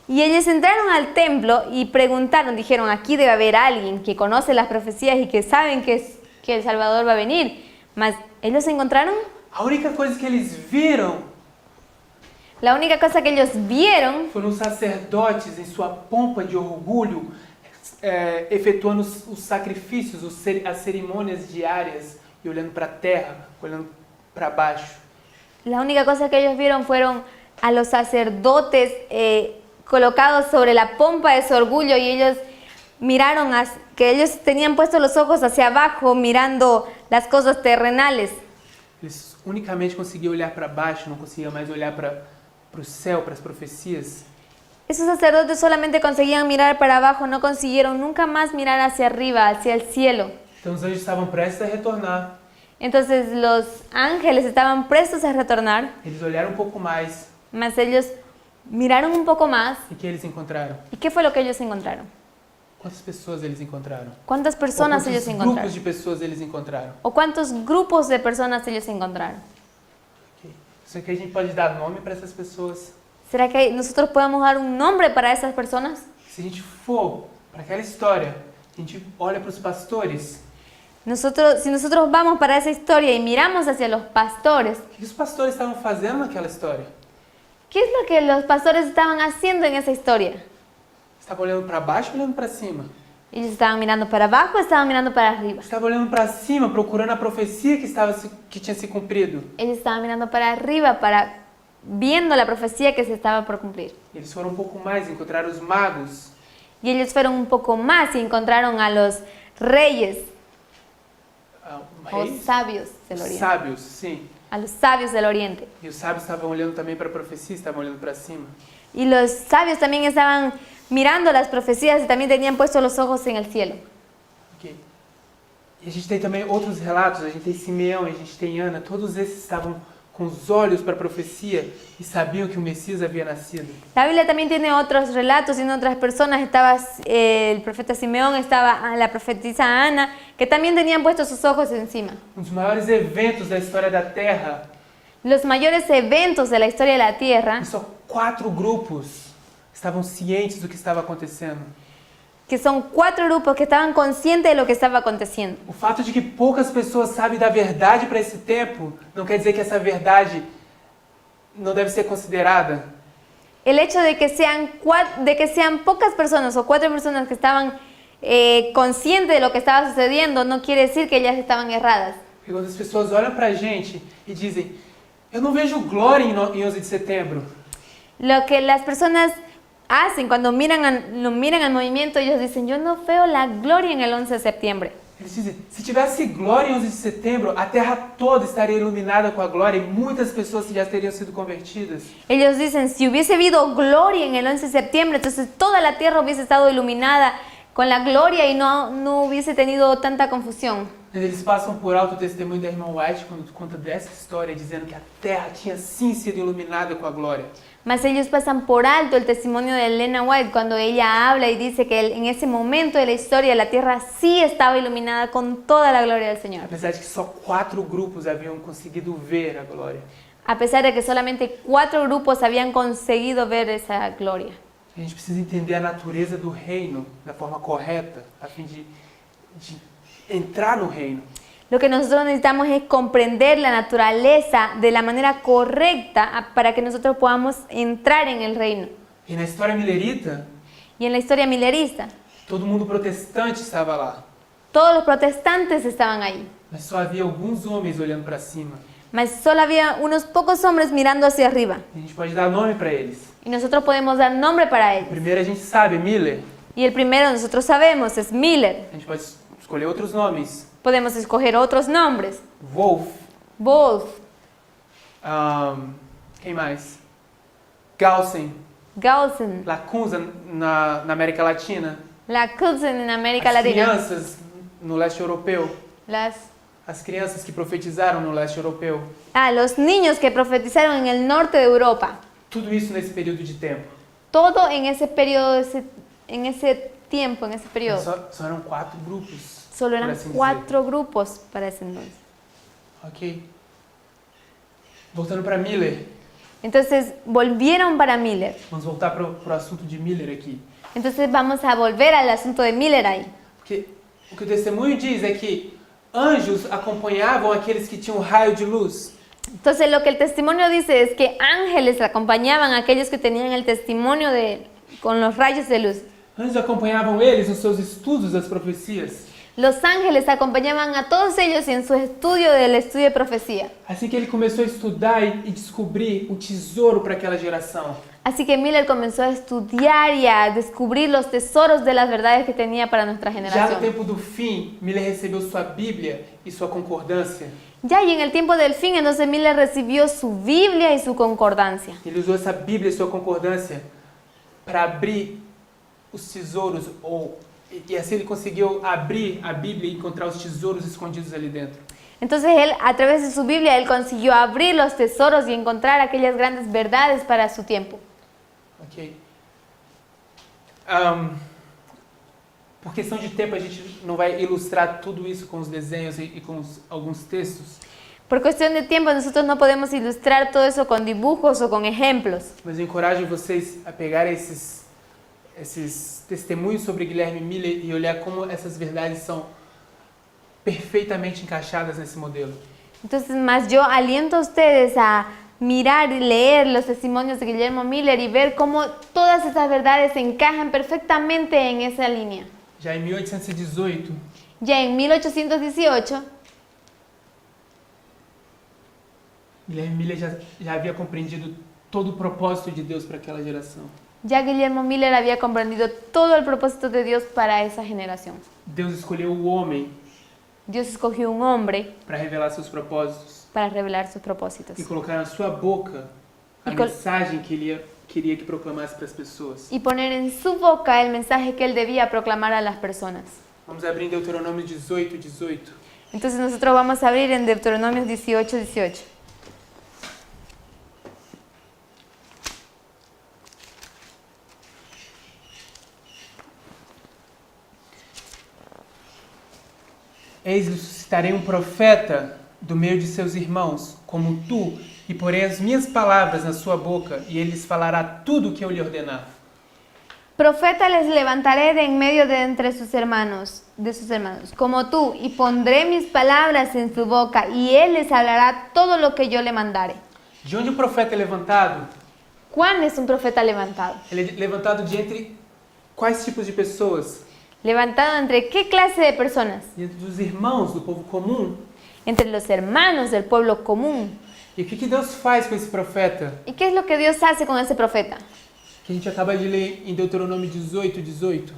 Y ellos entraron al templo y preguntaron, dijeron, aquí debe haber alguien que conoce las profecías y que saben que el Salvador va a venir. Mas ellos se encontraron. A única coisa que eles viram La única cosa que ellos vieron foram os sacerdotes em sua pompa de orgulho, efetuando os sacrifícios, as cerimônias diárias e olhando para a terra, olhando para baixo. La única cosa que ellos vieron fueron a los sacerdotes colocados sobre la pompa de su orgullo y ellos miraron que ellos tenían puestos los ojos hacia abajo mirando las cosas terrenales. Eles unicamente conseguiam olhar para baixo, não conseguiam mais olhar para o céu, para as profecias. Esos sacerdotes solamente conseguían mirar para abajo, no consiguieron nunca más mirar hacia arriba, hacia el cielo. Então os anjos estavam prestes a retornar. Entonces los ángeles estaban prestos a retornar, Eles olharam um pouco mais. mas ellos miraron un poco más. E que eles encontraram? ¿Y qué fue lo que ellos encontraron? Quantas pessoas eles encontraram? ¿Cuántas personas Ou ellos quantos encontraron? grupos de pessoas eles encontraram? ¿O cuántos grupos de personas ellos encontraron? Ok. Isso aqui a gente pode dar nome para essas pessoas. ¿Será que nosotros podemos dar un nombre para esas personas? Se a gente for para aquela história, a gente olha para os pastores. Si nosotros vamos para esa historia y miramos hacia los pastores, O que os pastores estavam fazendo naquela história? ¿qué es lo que los pastores estaban haciendo en esa historia? Estavam olhando para baixo ou olhando para cima? Ellos estaban mirando para abajo, estaban mirando para arriba. Estavam olhando para cima, procurando a profecia que tinha se cumprido. Ellos estaban mirando para arriba, viendo la profecía que se estaba por cumplir. Eles foram um pouco mais, encontraram os magos. Y ellos fueron un poco más y encontraron a los reyes o Reis? sabios del oriente. Sábios, sim. A los sabios del oriente. E os sábios estavam olhando também para a profecia, estavam olhando para cima. Y los sabios también estaban mirando las profecías y también tenían puestos los ojos en el cielo. Ok. E a gente tem também outros relatos, a gente tem Simeão, a gente tem Ana, todos esses estavam com os olhos para a profecia e sabiam que o Messias havia nascido. La Biblia también tiene otros relatos y en otras personas. Estaba el profeta Simeón, estaba la profetisa Ana, que también tenían puestos sus ojos encima. Dos maiores eventos da história da Terra. Los mayores eventos de la historia de la Tierra, E só 4 grupos estavam cientes do que estava acontecendo. que son 4 grupos que estaban conscientes de lo que estaba aconteciendo. O fato de que poucas pessoas sabem da verdade para esse tempo não quer dizer que essa verdade não deve ser considerada. El hecho de que sean pocas personas o 4 personas que estaban conscientes de lo que estaba sucediendo no quiere decir que ellas estaban erradas. Porque quando as pessoas olham para a gente e dizem, eu não vejo glória em 11 de setembro. Lo que las personas hacen cuando miran al movimiento, ellos dicen, yo no veo la gloria en el 11 de septiembre. Eles dizem, se tivesse glória em 11 de setembro, a terra toda estaria iluminada com a glória e muitas pessoas já teriam sido convertidas. Ellos dicen, si hubiese habido gloria en el 11 de septiembre, entonces toda la tierra hubiese estado iluminada con la gloria y no hubiese tenido tanta confusión. Eles passam por alto o testemunho da irmã White quando conta dessa história, dizendo que a terra tinha sim sido iluminada com a glória. Mas ellos pasan por alto el testimonio de Elena White cuando ella habla y dice que en ese momento de la historia la tierra sí estaba iluminada con toda la gloria del Señor. Apesar de que só 4 grupos haviam conseguido ver a glória. A pesar de que solamente 4 grupos habían conseguido ver esa gloria. A gente precisa entender a natureza do reino da forma correta, a fim de entrar no reino. Lo que nosotros necesitamos es comprender la naturaleza de la manera correcta para que nosotros podamos entrar en el reino. E na história milerita, Y en la historia milerista, todo mundo protestante estava lá, todos los protestantes estaban ahí, mas só havia alguns homens olhando para cima. mas solo había unos pocos hombres mirando hacia arriba. E a gente pode dar nome para eles. Y nosotros podemos dar nombre para O ellos. primeiro a gente sabe, Miller. Y el primero nosotros sabemos es Miller. A gente pode escolher outros nomes. Podemos escoger otros nombres. Wolf. Wolf, Quem mais? Galsen. Galsen, Lacunza na América Latina. Lacunza en América As Latina. crianças no leste europeu. As crianças que profetizaram no leste europeu. Los niños que profetizaron en el norte de Europa. Tudo isso nesse período de tempo. Todo en ese periodo, en ese tiempo, en ese periodo. Só eram 4 grupos. Solo por eran assim 4 grupos para ese entonces. dizer. Ok. Voltando para Miller. Entonces volvieron para Miller. Vamos voltar para o assunto de Miller aqui. Entonces vamos a volver al asunto de Miller ahí. Porque o que o testemunho diz é que anjos acompanhavam aqueles que tinham um raio de luz. Entonces lo que el testimonio dice es que ángeles acompañaban a aquellos que tenían el testimonio con los rayos de luz. Anjos acompanhavam eles nos seus estudos das profecias. Los ángeles acompañaban a todos ellos en su estudio del estudio de profecía. Assim que ele começou a estudar e descobrir um tesouro para aquela geração. Así que Miller comenzó a estudiar y a descubrir los tesoros de las verdades que tenía para nuestra Já no generación. tempo do fim, Miller recebeu sua Bíblia e sua concordância. Ya y en el tiempo del fin, entonces Miller recibió su Biblia y su concordancia. Ele usou essa Bíblia e sua concordância para abrir os tesouros, e assim ele conseguiu abrir a Bíblia e encontrar os tesouros escondidos ali dentro. Entonces él, a través de su Biblia, él consiguió abrir los tesoros y encontrar aquellas grandes verdades para su tiempo. Ok. Por questão de tempo, a gente não vai ilustrar tudo isso com os desenhos e com alguns textos. Por cuestión de tiempo, nosotros no podemos ilustrar todo eso con dibujos o con ejemplos. Mas eu encorajo vocês a pegar esses testemunhos sobre Guilherme Miller e olhar como essas verdades são perfeitamente encaixadas nesse modelo. Entonces, más yo aliento a ustedes a mirar y leer los testimonios de Guillermo Miller y ver cómo todas esas verdades se encajan perfectamente en esa línea. Já em 1818, Ya en 1818, Guilherme Miller já havia compreendido todo o propósito de Deus para aquela geração. Ya Guillermo Miller había comprendido todo el propósito de Dios para esa generación. Deus escolheu o homem Dios escogió un hombre para revelar seus propósitos para revelar sus propósitos e colocar na sua boca a E col- mensagem que ele queria que proclamasse para as pessoas. y poner en su boca el mensaje que él debía proclamar a las personas. Vamos abrir em Deuteronômio 18, 18. Entonces nosotros vamos a abrir en Deuteronomio 18, 18. Eis lhe suscitarei um profeta do meio de seus irmãos, como tu, e porei as minhas palavras na sua boca, e ele lhes falará tudo o que eu lhe ordenar. Profeta les levantaré de en medio de entre sus hermanos, como tú, y pondré mis palabras en su boca, y él les hablará todo lo que yo le mandare. De onde o profeta é levantado? ¿Cuán es un profeta levantado? Ele é levantado de entre quais tipos de pessoas? ¿Levantado entre qué clase de personas? De entre os irmãos do povo comum. Entre los hermanos del pueblo común. E o que Deus faz com esse profeta? ¿Y qué es lo que Dios hace con ese profeta? Que a gente acaba de ler em Deuteronômio 18, 18.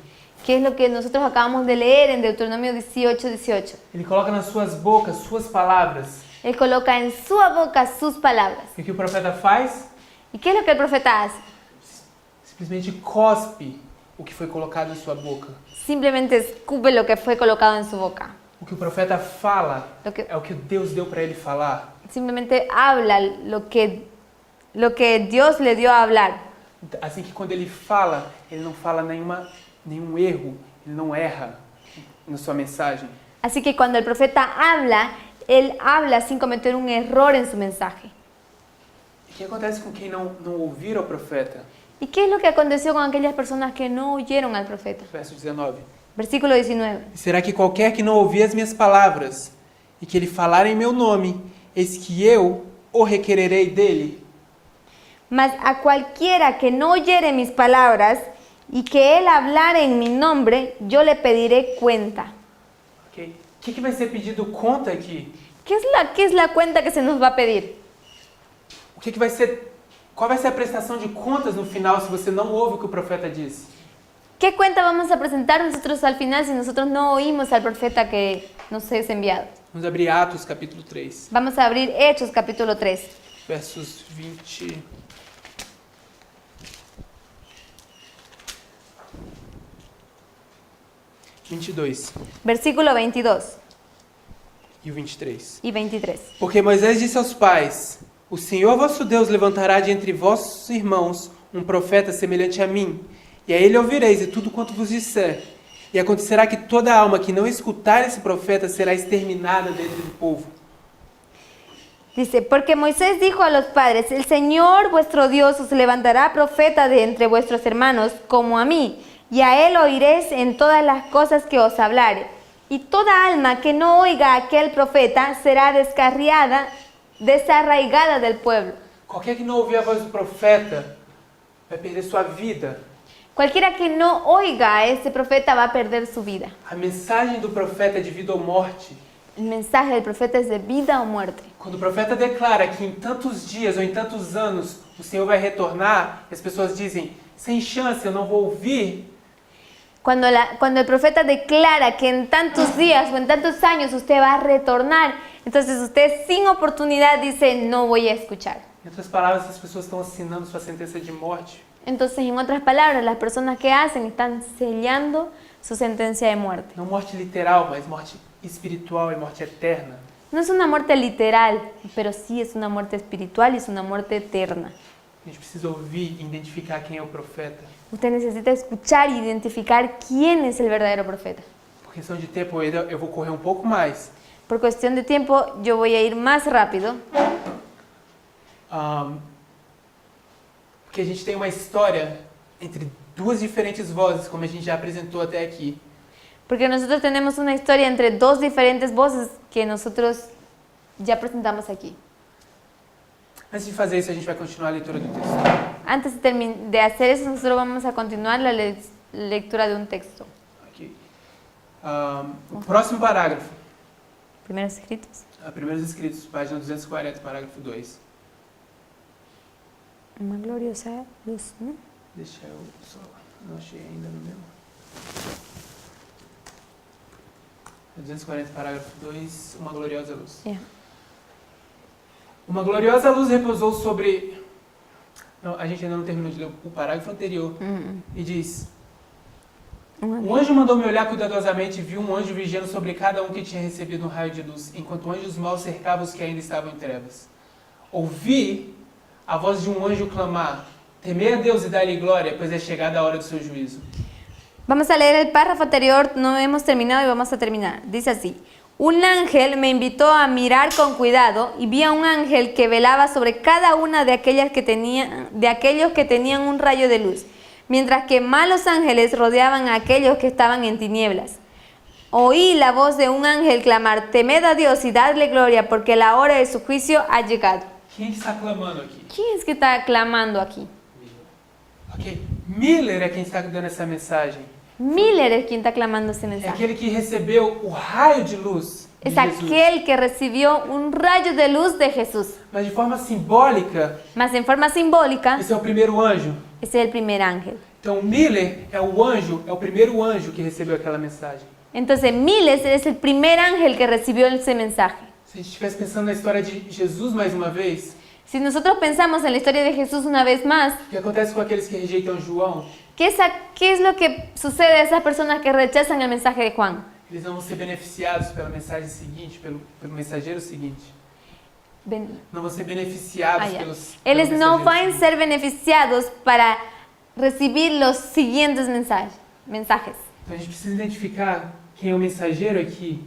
¿Qué es lo que nosotros acabamos de leer en Deuteronomio 18, 18? Ele coloca nas suas bocas suas palavras. Él coloca en su boca sus palabras. E o que o profeta faz? ¿Y qué es lo que el profeta hace? Simplesmente cospe o que foi colocado em sua boca. Simplemente escupe lo que fue colocado en su boca. O que o profeta fala Lo que- é o que Deus deu para ele falar. Simplemente habla lo que Dios le dio a hablar. Assim que quando ele fala, ele não fala nenhum erro, ele não erra na sua mensagem. Así que cuando el profeta habla, él habla sin cometer un error en su mensaje. E o que acontece com quem não ouvir o profeta? ¿Y qué es lo que aconteció con aquellas personas que no oyeron al profeta? Verso 19. Versículo 19. E será que qualquer que não ouvir as minhas palavras e que ele falar em meu nome, eis que eu o requererei dele? Mas a cualquiera que no oyere mis palabras y que él hablare en mi nombre, yo le pediré cuenta. Ok? O que vai ser pedido conta aqui? ¿Qué es la cuenta que se nos va a pedir? O que vai ser? Qual vai ser a prestação de contas no final se você não ouve o que o profeta disse? ¿Qué cuenta vamos a presentar nosotros al final si nosotros no oímos al profeta que nos es enviado? Vamos abrir Atos capítulo 3, Vamos a abrir Hechos capítulo 3, versos 20. versículo 22 E o 23. y 23. Porque Moisés disse aos pais: O Senhor vosso Deus levantará de entre vossos irmãos um profeta semelhante a mim, e a ele ouvireis e tudo quanto vos disser. E acontecerá que toda alma que não escutar esse profeta será exterminada dentre do povo. Dice, porque Moisés dijo a los padres, el Señor vuestro Dios os levantará profeta de entre vuestros hermanos como a mí, y a él oiréis en todas las cosas que os hablare. Y toda alma que no oiga a aquel profeta será desarraigada del pueblo. Qualquer que não ouvir a voz do profeta vai perder sua vida. Cualquiera que no oiga a ese profeta va a perder su vida. A mensagem do profeta é de vida ou morte. El mensaje del profeta es de vida o muerte. Quando o profeta declara que em tantos dias ou em tantos anos o Senhor vai retornar, as pessoas dizem, sem chance, eu não vou ouvir. Cuando el profeta declara que en tantos días o en tantos años usted va a retornar, entonces usted sin oportunidad dice, no voy a escuchar. Em outras palavras, as pessoas estão assinando sua sentença de morte. Entonces, en otras palabras, las personas que hacen están sellando su sentencia de muerte. Não morte literal, mas morte espiritual e morte eterna. No es una muerte literal, pero sí es una muerte espiritual y es una muerte eterna. A gente precisa ouvir e identificar quem é o profeta. Usted necesita escuchar e identificar quién es el verdadero profeta. Por questão de tempo, eu vou correr um pouco mais. Por cuestión de tiempo, yo voy a ir más rápido. Porque a gente tem uma história entre duas diferentes vozes, como a gente já apresentou até aqui. Porque nosotros tenemos una historia entre dos diferentes voces que nosotros ya presentamos aquí. Antes de fazer isso, a gente vai continuar a leitura do texto. Antes de hacer eso, nosotros vamos a continuar la lectura de un texto. Aqui. O próximo parágrafo. Primeros escritos. Primeiros escritos, página 240, parágrafo 2. Uma gloriosa luz, ¿no? Deixa eu só. Não achei ainda no meu. 240, parágrafo 2, uma gloriosa luz. Yeah. Uma gloriosa luz repousou sobre... Não, a gente ainda não terminou de ler o parágrafo anterior. E diz... Um anjo mandou-me olhar cuidadosamente e viu um anjo vigiando sobre cada um que tinha recebido um raio de luz, enquanto anjos maus cercavam os que ainda estavam em trevas. Ouvi a voz de um anjo clamar: temei a Deus e dai-lhe glória, pois é chegada a hora do seu juízo. Vamos a leer el párrafo anterior, no hemos terminado y vamos a terminar. Dice así: un ángel me invitó a mirar con cuidado y vi a un ángel que velaba sobre cada una de aquellos que tenían un rayo de luz, mientras que malos ángeles rodeaban a aquellos que estaban en tinieblas. Oí la voz de un ángel clamar: temed a Dios y dadle gloria, porque la hora de su juicio ha llegado. Quem está clamando aqui? ¿Quién es que está clamando aquí? Ok, Miller é quem está dando essa mensagem. Miller es quien está clamando ese É mensaje. aquele que recebeu o raio de luz de Es Jesus. aquel que recibió un rayo de luz de Jesús. Mas de forma simbólica, Mas en forma simbólica, esse é o primeiro anjo. ese es el primer ángel. Então Miller é o anjo, é o primeiro anjo que recebeu aquela mensagem. Entonces Miller es el primer ángel que recibió ese mensaje. Se a gente estivesse pensando na história de Jesus mais uma vez, Si nosotros pensamos en la historia de Jesús una vez más, o que acontece com aqueles que rejeitam João? ¿qué es lo que sucede a esas personas que rechazan el mensaje de Juan? Eles não vão ser beneficiados pela mensagem seguinte, pelo mensageiro seguinte. Não vão ser beneficiados Ya. pelos Ellos no mensageiro van a seguinte. ser beneficiados para recibir los siguientes mensajes. Então a gente precisa identificar quem é o mensageiro aqui,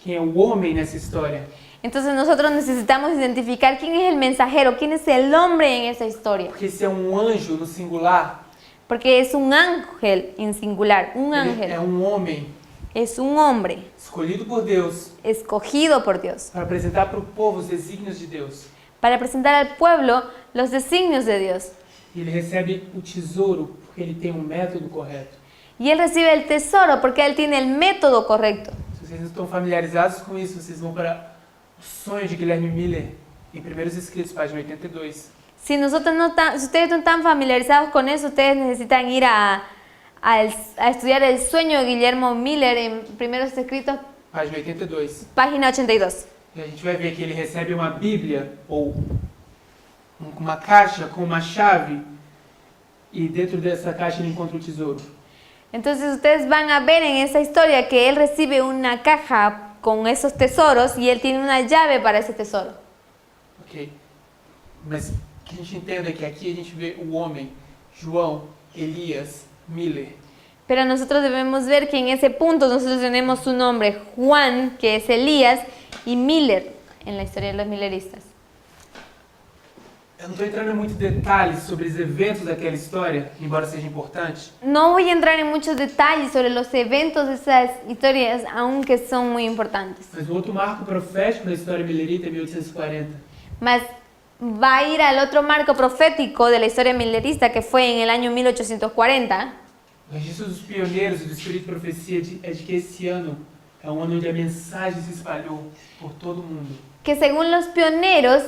quem é o homem nessa história. Entonces nosotros necesitamos identificar quién es el mensajero, quién es el hombre en esa historia. Porque esse é um anjo no singular, Porque es un ángel en singular, un ele ángel. é um homem Es un hombre escolhido por Deus escogido por Dios para apresentar para o povo os desígnios de Deus. para presentar al pueblo los designios de Dios. E ele recebe o tesouro porque ele tem um método correto. Y él recibe el tesoro porque él tiene el método correcto. Se vocês não estão familiarizados com isso, vocês vão para o sonho de Guilherme Miller, em Primeiros Escritos, página 82. Si ustedes no están familiarizados con eso, ustedes necesitan ir a estudiar el sueño de Guillermo Miller en Primeros Escritos, Página 82. página 82. E a gente vai ver que ele recebe uma Bíblia, ou uma caixa com uma chave, e dentro dessa caixa ele encontra o tesouro. Entonces ustedes van a ver en esa historia que él recibe una caja con esos tesoros y él tiene una llave para ese tesoro. Ok? Mas que a gente entenda que aqui a gente vê o homem, João, Elias, Miller. Pero nosotros debemos ver que en ese punto nosotros tenemos su nombre, Juan, que es Elías, y Miller, en la historia de los milleristas. Eu não estou entrando em muitos detalhes sobre os eventos daquela história, embora seja importante. No voy a entrar en muchos detalles sobre los eventos de esas historias, aunque son muy importantes. Mas o outro marco profético da história millerita é 1840. Mas va a ir al otro marco profético de la historia millerista, que fue en el año 1840. O registro dos pioneiros e do Espírito de Profecia é de que esse ano é um ano onde a mensagem se espalhou por todo o mundo. Que según los pioneros,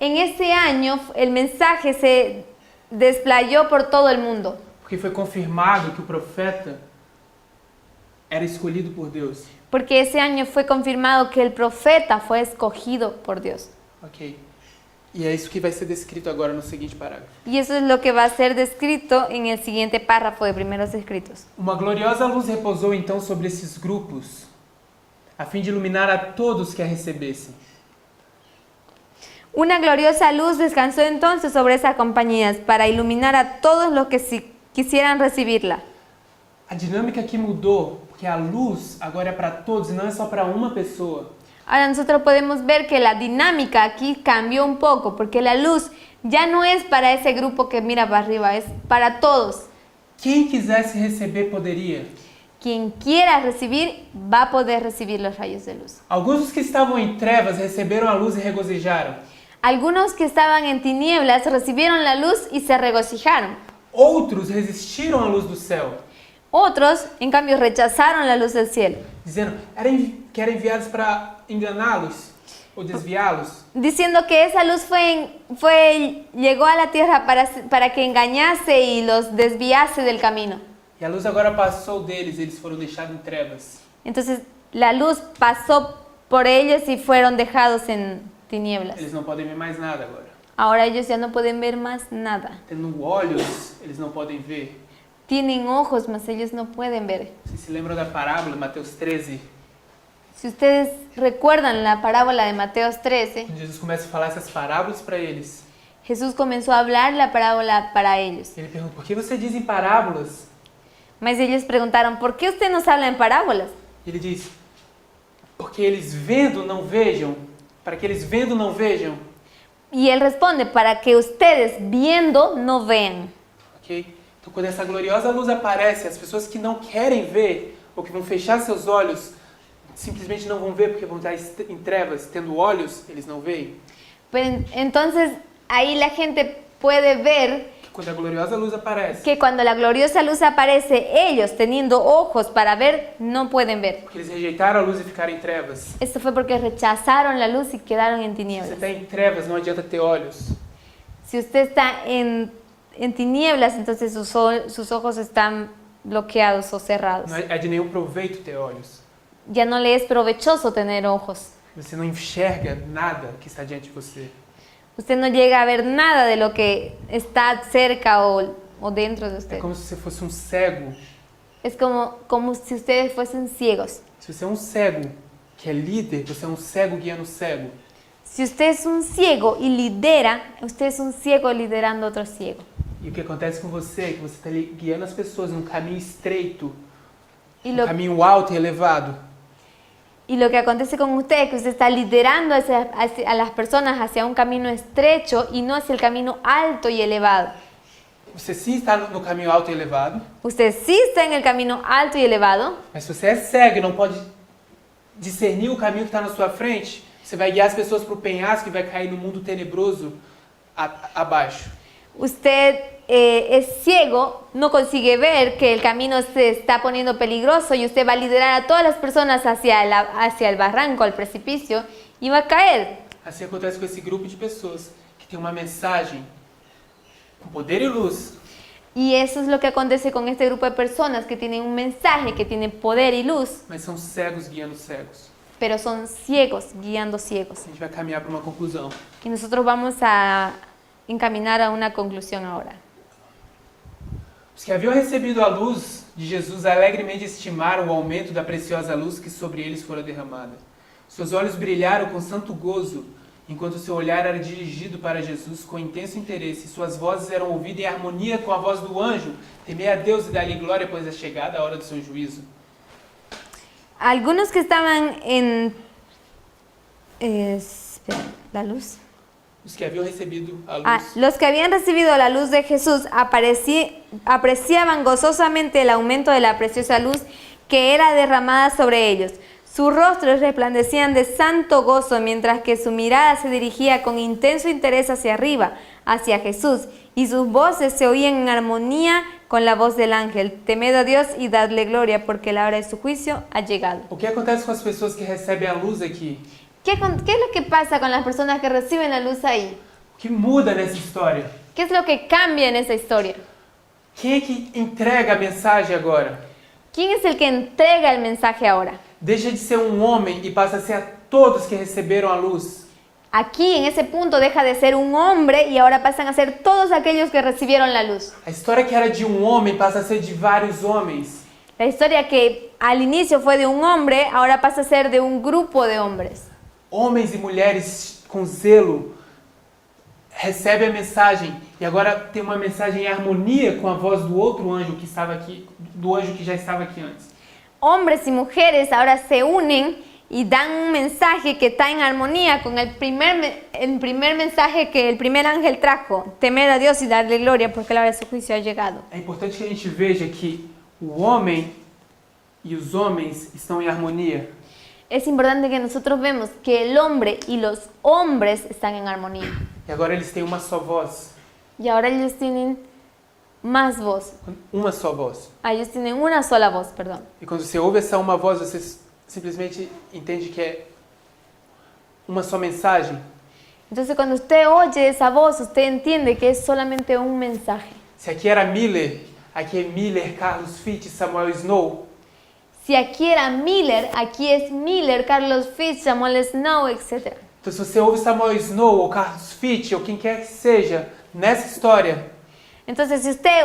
en ese año el mensaje se desplayó por todo el mundo. Porque foi confirmado que o profeta era escolhido por Deus. Porque ese año fue confirmado que el profeta fue escogido por Dios. Ok. E é isso que vai ser descrito agora no seguinte parágrafo. Y eso es lo que va a ser descrito en el siguiente párrafo de Primeros Escritos. Uma gloriosa luz repousou então sobre esses grupos, a fim de iluminar a todos que a recebessem. Una gloriosa luz descansó entonces sobre esas compañías para iluminar a todos los que quisieran recibirla. A dinâmica aqui mudou, porque a luz agora é para todos e não é só para uma pessoa. Ahora nosotros podemos ver que la dinámica aquí cambió un poco, porque la luz ya no es para ese grupo que mira para arriba, es para todos. Quem quisesse receber poderia. Quien quiera recibir va a poder recibir los rayos de luz. Alguns dos que estavam em trevas receberam a luz e regozijaram. Algunos que estaban en tinieblas recibieron la luz y se regocijaron. Outros resistiram à luz do céu, Otros, en cambio, rechazaron la luz del cielo, dizendo que eram enviados para enganá-los. ou desviá-los. diciendo que esa luz llegó a la tierra para que engañase y los desviase del camino. E a luz agora passou deles, eles foram deixados em trevas. Entonces la luz pasó por ellos y fueron dejados en tinieblas. Eles não podem ver mais nada agora. Ahora ellos ya no pueden ver más nada. Tendo olhos, eles não podem ver. Tienen ojos, mas ellos no pueden ver. Vocês se lembram da parábola, Mateus 13? Si ustedes recuerdan la parábola de Mateo 13, Quando Jesus começa a falar essas parábolas para eles, Jesús comenzó a hablar la parábola para ellos. ele pergunta, por que você diz em parábolas? Mas ellos preguntaron, ¿por qué usted nos habla en parábolas? Ele diz, porque eles vendo não vejam, para que eles vendo não vejam. Y él responde, para que ustedes viendo no vean. Ok? Então quando essa gloriosa luz aparece, as pessoas que não querem ver, ou que vão fechar seus olhos, simplesmente não vão ver porque vão estar em trevas, tendo olhos, eles não veem. Pero entonces ahí la gente puede ver Quando a gloriosa luz aparece, que cuando la gloriosa luz aparece, ellos teniendo ojos para ver, no pueden ver. porque eles rejeitaram a luz e ficaram em trevas. Esto fue porque rechazaron la luz y quedaron en Se você tinieblas. está em trevas, não adianta ter olhos. Si usted está en tinieblas, entonces sus ojos están bloqueados o cerrados. Não é de nenhum proveito ter olhos. Ya no le es provechoso tener ojos. Você não enxerga nada que está diante de você. Usted no llega a ver nada de lo que está cerca o dentro de É usted. como se você fosse um cego. Es como si ustedes fuesen ciegos. Se você é um cego que é líder, você é um cego guiando o cego. Si usted es un ciego y lidera, usted es un ciego liderando a otro ciego. E o que acontece com você é que você está guiando as pessoas num caminho estreito, Y um lo, caminho alto e elevado. y lo que acontece con usted es que usted está liderando a las personas hacia un camino estrecho y no hacia el camino alto y elevado. Você sim está no caminho alto e elevado, Usted sí está en el camino alto y elevado, mas se você é cego e não pode discernir o caminho que está na sua frente, você vai guiar as pessoas para o penhasco e vai cair no mundo tenebroso abaixo. usted es ciego, no consigue ver que el camino se está poniendo peligroso y usted va a liderar a todas las personas hacia el barranco, al precipicio y va a caer. Assim acontece com esse grupo de pessoas que tem uma mensagem com poder e luz, Y eso es lo que acontece con este grupo de personas que tienen un mensaje, que tienen poder y luz, mas são cegos guiando cegos. pero son ciegos guiando ciegos. A gente vai caminhar para uma conclusão. Y nosotros vamos a encaminar a una conclusión ahora. Os que haviam recebido a luz de Jesus alegremente estimaram o aumento da preciosa luz que sobre eles fora derramada. Seus olhos brilharam com santo gozo, enquanto seu olhar era dirigido para Jesus com intenso interesse, e suas vozes eram ouvidas em harmonia com a voz do anjo. Temei a Deus e dá-lhe glória, pois é chegada a hora do seu juízo. Algunos que estaban en... espera, la luz. Os que haviam recebido a luz. Los que habían recibido la luz de Jesús apreciaban gozosamente el aumento de la preciosa luz que era derramada sobre ellos. Sus rostros resplandecían de santo gozo, mientras que su mirada se dirigía con intenso interés hacia arriba, hacia Jesús, y sus voces se oían en armonía con la voz del ángel. Temed a Dios y dadle gloria, porque la hora de su juicio ha llegado. O que acontece com as pessoas que recebem a luz aqui? ¿Qué es lo que pasa con las personas que reciben la luz ahí? O que muda nessa história? ¿Qué es lo que cambia en esa historia? Quem é que entrega a mensagem agora? ¿Quién es el que entrega el mensaje ahora? Deixa de ser um homem e passa a ser a todos que receberam a luz. Aquí, en ese punto, deja de ser un hombre y ahora pasan a ser todos aquellos que recibieron la luz. A história que era de um homem passa a ser de vários homens. La historia que al inicio fue de un hombre, ahora pasa a ser de un grupo de hombres. Homens e mulheres com zelo recebem a mensagem e agora tem uma mensagem em harmonia com a voz do outro anjo que estava aqui, do anjo que já estava aqui antes. Hombres y mujeres ahora se unen y dan un mensaje que está en armonía con el primer mensaje que el primer ángel trajo. Temer a Dios y darle gloria, porque la hora de su juicio ha llegado. É importante que a gente veja que o homem e os homens estão em harmonia. Es importante que nosotros vemos que el hombre y los hombres están en armonía. E agora eles têm uma só voz. Y ahora ellos tienen más voz. Uma só voz. Ellos tienen una sola voz, perdón. E quando você ouve essa uma voz, você simplesmente entende que é uma só mensagem? Entonces cuando usted oye esa voz, usted entiende que es solamente un mensaje. Se aqui era Miller, aqui é Miller, Carlos Fitch, Samuel Snow. Si aquí era Miller, aquí es Miller, Carlos Fitch, Samuel Snow, etc. Então, se você ouve Samuel Snow ou Carlos Fitch ou quem quer que seja nessa história, Entonces si usted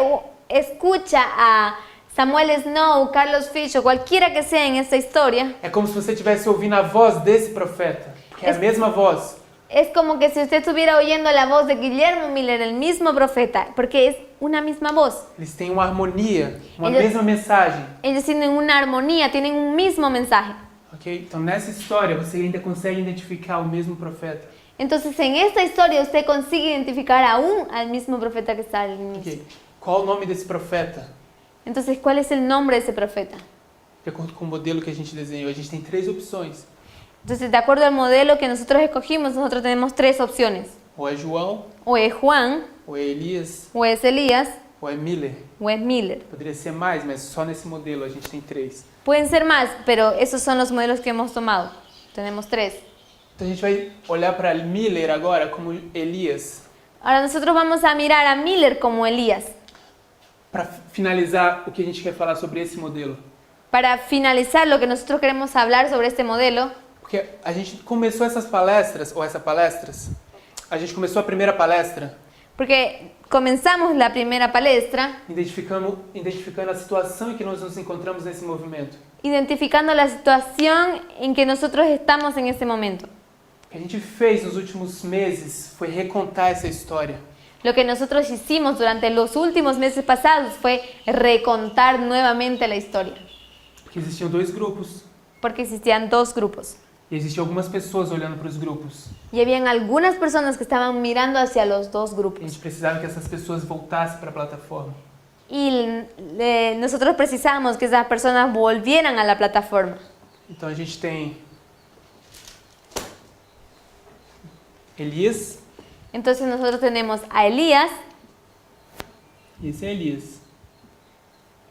escucha a Samuel Snow, Carlos Fitch o cualquiera que sea en esta historia, é como se você estivesse ouvindo a voz desse profeta, porque é a mesma voz. es como que si usted estuviera oyendo la voz de Guillermo Miller, el mismo profeta, porque es una misma voz. Eles têm uma harmonia, uma Eles- mesma mensagem. Ellos tienen una armonía, tienen un mismo mensaje. Ok? Então, nessa história, você ainda consegue identificar o mesmo profeta. Entonces en esta historia usted consigue identificar aún al mismo profeta que está al inicio. Ok? Qual o nome desse profeta? Entonces, ¿cuál es el nombre de ese profeta? De acordo com o modelo que a gente desenhou, a gente tem 3 opções. Entonces, de acuerdo al modelo que nosotros escogimos, nosotros tenemos 3 opciones. Ou é João, O es Juan, ou é Elias, o es Elías, ou é Miller. o es Miller. Poderia ser mais, mas só nesse modelo a gente tem 3. Pueden ser más, pero esos son los modelos que hemos tomado. Tenemos 3. Então a gente vai olhar para Miller agora como Elias. Ahora nosotros vamos a mirar a Miller como Elías. Para finalizar o que a gente quer falar sobre esse modelo. Para finalizar lo que nosotros queremos hablar sobre este modelo, Porque a gente começou essas palestras, ou essa palestras, a gente começou a primeira palestra porque comenzamos la primera palestra identificando a situação em que nós nos encontramos nesse movimento. identificando la situación en que nosotros estamos en este momento. O que a gente fez nos últimos meses foi recontar essa história. Lo que nosotros hicimos durante los últimos meses pasados fue recontar nuevamente la historia, Porque existiam 2 grupos. porque existían 2 grupos. E existiam algumas pessoas olhando para os grupos. Y habían algunas personas que estaban mirando hacia los 2 A grupos. gente precisava que essas pessoas voltassem para a plataforma. Y nosotros precisamos que esas personas volvieran a la plataforma. Então a gente tem Elias, Entonces nosotros tenemos a Elías, e esse é Elias.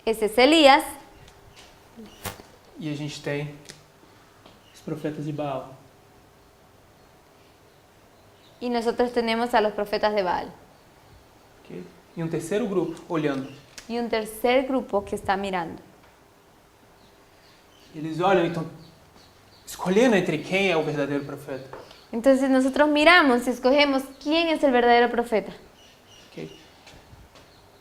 ese es Elías, E a gente tem os profetas de Baal. y nosotros tenemos a los profetas de Baal. Ok? E um terceiro grupo olhando. Y un tercer grupo que está mirando. Eles olham, então, escolhendo entre quem é o verdadeiro profeta. Entonces nosotros miramos y escogemos quién es el verdadero profeta. Ok?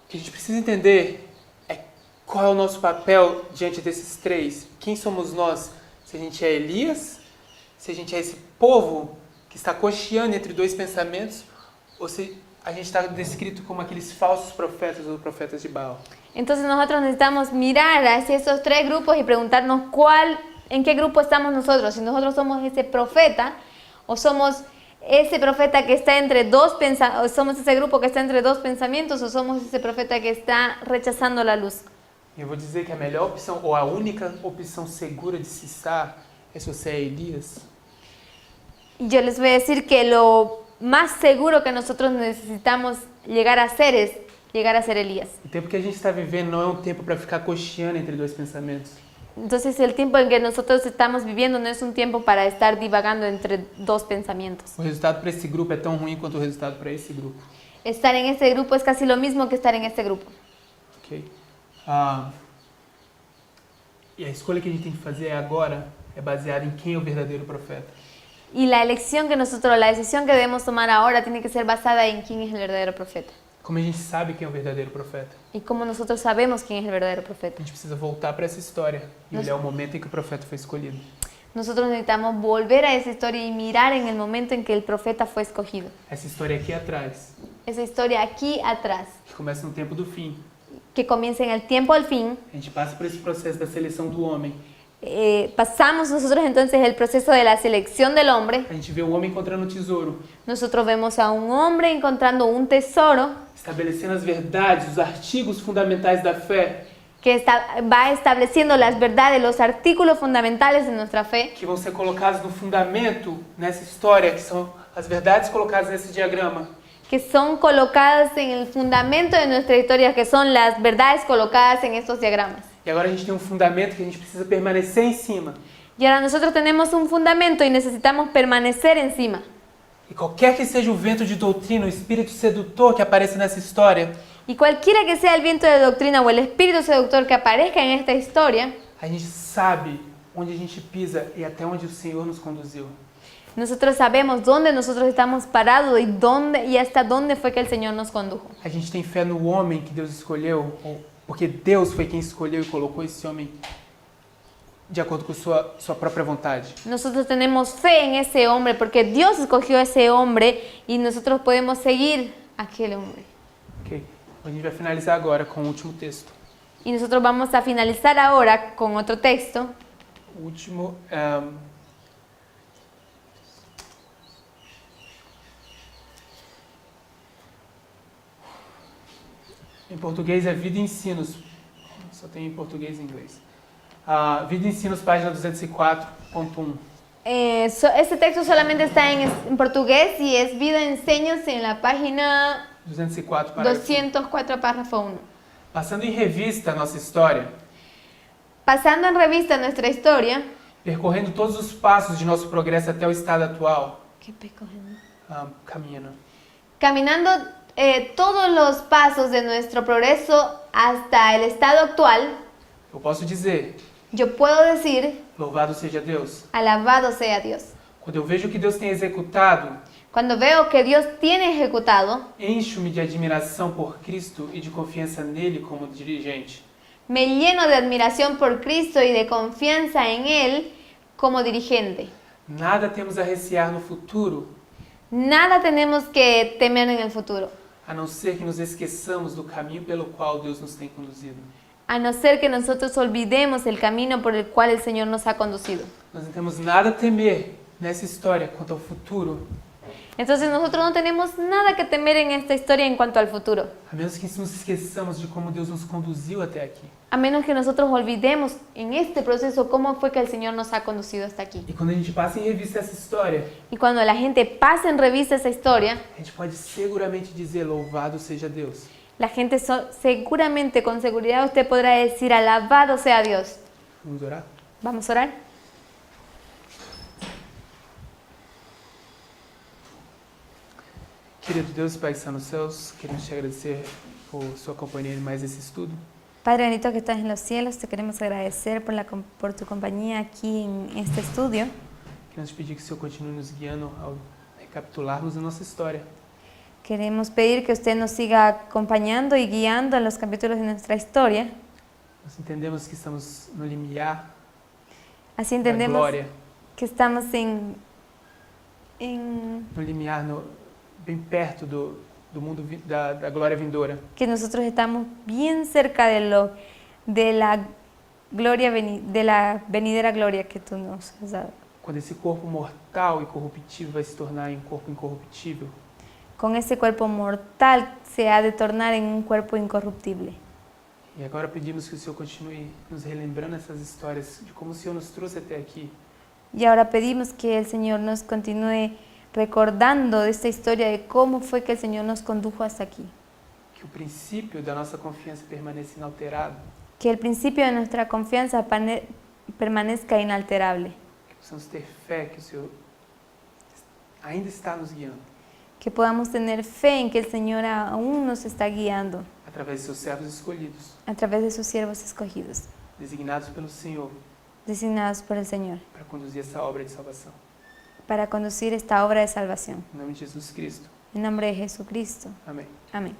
O que a gente precisa entender é qual é o nosso papel diante desses 3. Quem somos nós? Se a gente é Elias, se a gente é esse povo que está cocheando entre 2 pensamentos, ou se a gente está descrito como aqueles falsos profetas ou profetas de Baal. Entonces nosotros necesitamos mirar hacia esos 3 grupos y preguntarnos en qué grupo estamos nosotros. Si nosotros somos ese profeta o somos ese profeta que está entre 2 pensamientos, o somos ese grupo que está entre 2 pensamientos o somos ese profeta que está rechazando la luz. E eu vou dizer que a melhor opção, ou a única opção segura de se estar, é se você é Elias. Y yo les voy a decir que lo más seguro que nosotros necesitamos llegar a ser es llegar a ser Elías. O tempo que a gente está vivendo não é um tempo para ficar cocheando entre 2 pensamentos. Entonces el tiempo en que nosotros estamos viviendo no es un tiempo para estar divagando entre 2 pensamientos. O resultado para esse grupo é tão ruim quanto o resultado para esse grupo. Estar en este grupo es casi lo mismo que estar en este grupo. Ok? E a escolha que a gente tem que fazer agora é baseada em quem é o verdadeiro profeta. Y la decisión que debemos tomar ahora tiene que ser basada en quién es el verdadero profeta. Como a gente sabe quem é o verdadeiro profeta? Y cómo nosotros sabemos quién es el verdadero A profeta. gente precisa voltar para essa história e olhar o momento em que o profeta foi escolhido. Nosotros necesitamos volver a esa historia y mirar en el momento en que el profeta fue escogido. Essa história aqui atrás, Esa historia aquí atrás, que começa no tempo do fim. que comienza en el tiempo al fin. A gente passa por esse processo da seleção do homem. Pasamos nosotros entonces el proceso de la selección del hombre. A gente vê o homem encontrando um tesouro, Nosotros vemos a un hombre encontrando un tesoro estabelecendo as verdades, os artigos fundamentais da fé, que va estableciendo las verdades, los artículos fundamentales de nuestra fe, que vão ser colocados no fundamento nessa história, que são as verdades colocadas nesse diagrama. que son colocadas en el fundamento de nuestra historia, que son las verdades colocadas en estos diagramas. E agora a gente tem um fundamento que a gente precisa permanecer em cima. Y ahora nosotros tenemos un fundamento y necesitamos permanecer encima. E qualquer que seja o vento de doutrina, o espírito sedutor que aparece nessa história, Y cualquiera que sea el viento de doctrina o el espíritu seductor que aparezca en esta historia, a gente sabe onde a gente pisa e até onde o Senhor nos conduziu. nosotros sabemos dónde nosotros estamos parados y hasta dónde fue que el Señor nos condujo. A gente tem fé no homem que Deus escolheu, porque Deus foi quem escolheu e colocou esse homem de acordo com sua própria vontade. Nosotros tenemos fe en ese hombre porque Dios escogió a ese hombre y nosotros podemos seguir a aquel hombre. Ok? A gente vai finalizar agora com o último texto. Y nosotros vamos a finalizar ahora con otro texto. O último em português é Vida e Ensinos. Só tem em português e inglês. Vida e Ensinos, página 204.1. Este texto solamente está en portugués y es Vida y Enseños en la página 204, parágrafo 204, párrafo 1. Passando em revista a nossa história, Pasando en revista nuestra historia. percorrendo todos os passos de nosso progresso até o estado atual, caminhando. Caminando todos los pasos de nuestro progreso hasta el estado actual, Eu posso dizer, yo puedo decir, louvado seja Deus. alabado sea Dios. Quando eu vejo o que Deus tem executado, Cuando veo que Dios tiene ejecutado, encho-me de admiração por Cristo e de confiança nele como dirigente. me lleno de admiración por Cristo y de confianza en Él como dirigente. Nada temos a recear no futuro, Nada tenemos que temer en el futuro, a não ser que nos esqueçamos do caminho pelo qual Deus nos tem conduzido. a no ser que nosotros olvidemos el camino por el cual el Señor nos ha conducido. Nós não temos nada a temer nessa história quanto ao futuro, Entonces nosotros no tenemos nada que temer en esta historia en cuanto al futuro, a menos que nos esqueçamos de como Deus nos conduziu até aqui. a menos que nosotros olvidemos en este proceso cómo fue que el Señor nos ha conducido hasta aquí. E quando a gente passa em revista essa história, Y cuando la gente pasa en revista esa historia, a gente pode seguramente dizer louvado seja Deus. la gente seguramente, con seguridad usted podrá decir alabado sea Dios. Vamos orar? Vamos a orar. Querido Deus, Pai que está nos céus, queremos te agradecer por sua companhia em mais esse estudo. Padre bonito que estás en los cielos, te queremos agradecer por tu compañía aquí en este estudio. Queremos pedir que o Senhor continue nos guiando ao recapitularmos a nossa história. Queremos pedir que usted nos siga acompañando y guiando en los capítulos de nuestra historia. Nós entendemos que estamos no limiar Así da entendemos glória, que estamos en no limiar bem perto do mundo da glória vindoura. que nosotros estamos bien cerca de la gloria de la venidera gloria que tú nos has dado. Quando esse corpo mortal e corruptível vai se tornar em corpo incorruptível, Con ese cuerpo mortal se ha de tornar en un cuerpo incorruptible. e agora pedimos que o Senhor continue nos relembrando essas histórias de como o Senhor nos trouxe até aqui. Y ahora pedimos que el Señor nos continúe recordando de esta historia de cómo fue que el Señor nos condujo hasta aquí. Que o princípio da nossa confiança permaneça inalterado, Que el principio de nuestra confianza permanezca inalterable. que possamos ter fé que o Senhor ainda está nos guiando Que podamos tener fe en que el Señor aún nos está guiando através de seus servos escolhidos, a través de sus siervos escogidos, designados pelo Senhor designados por el Señor, para conduzir essa obra de salvação. para conducir esta obra de salvación. Em nome de Jesus Cristo. En nombre de Jesucristo. Amém. Amén.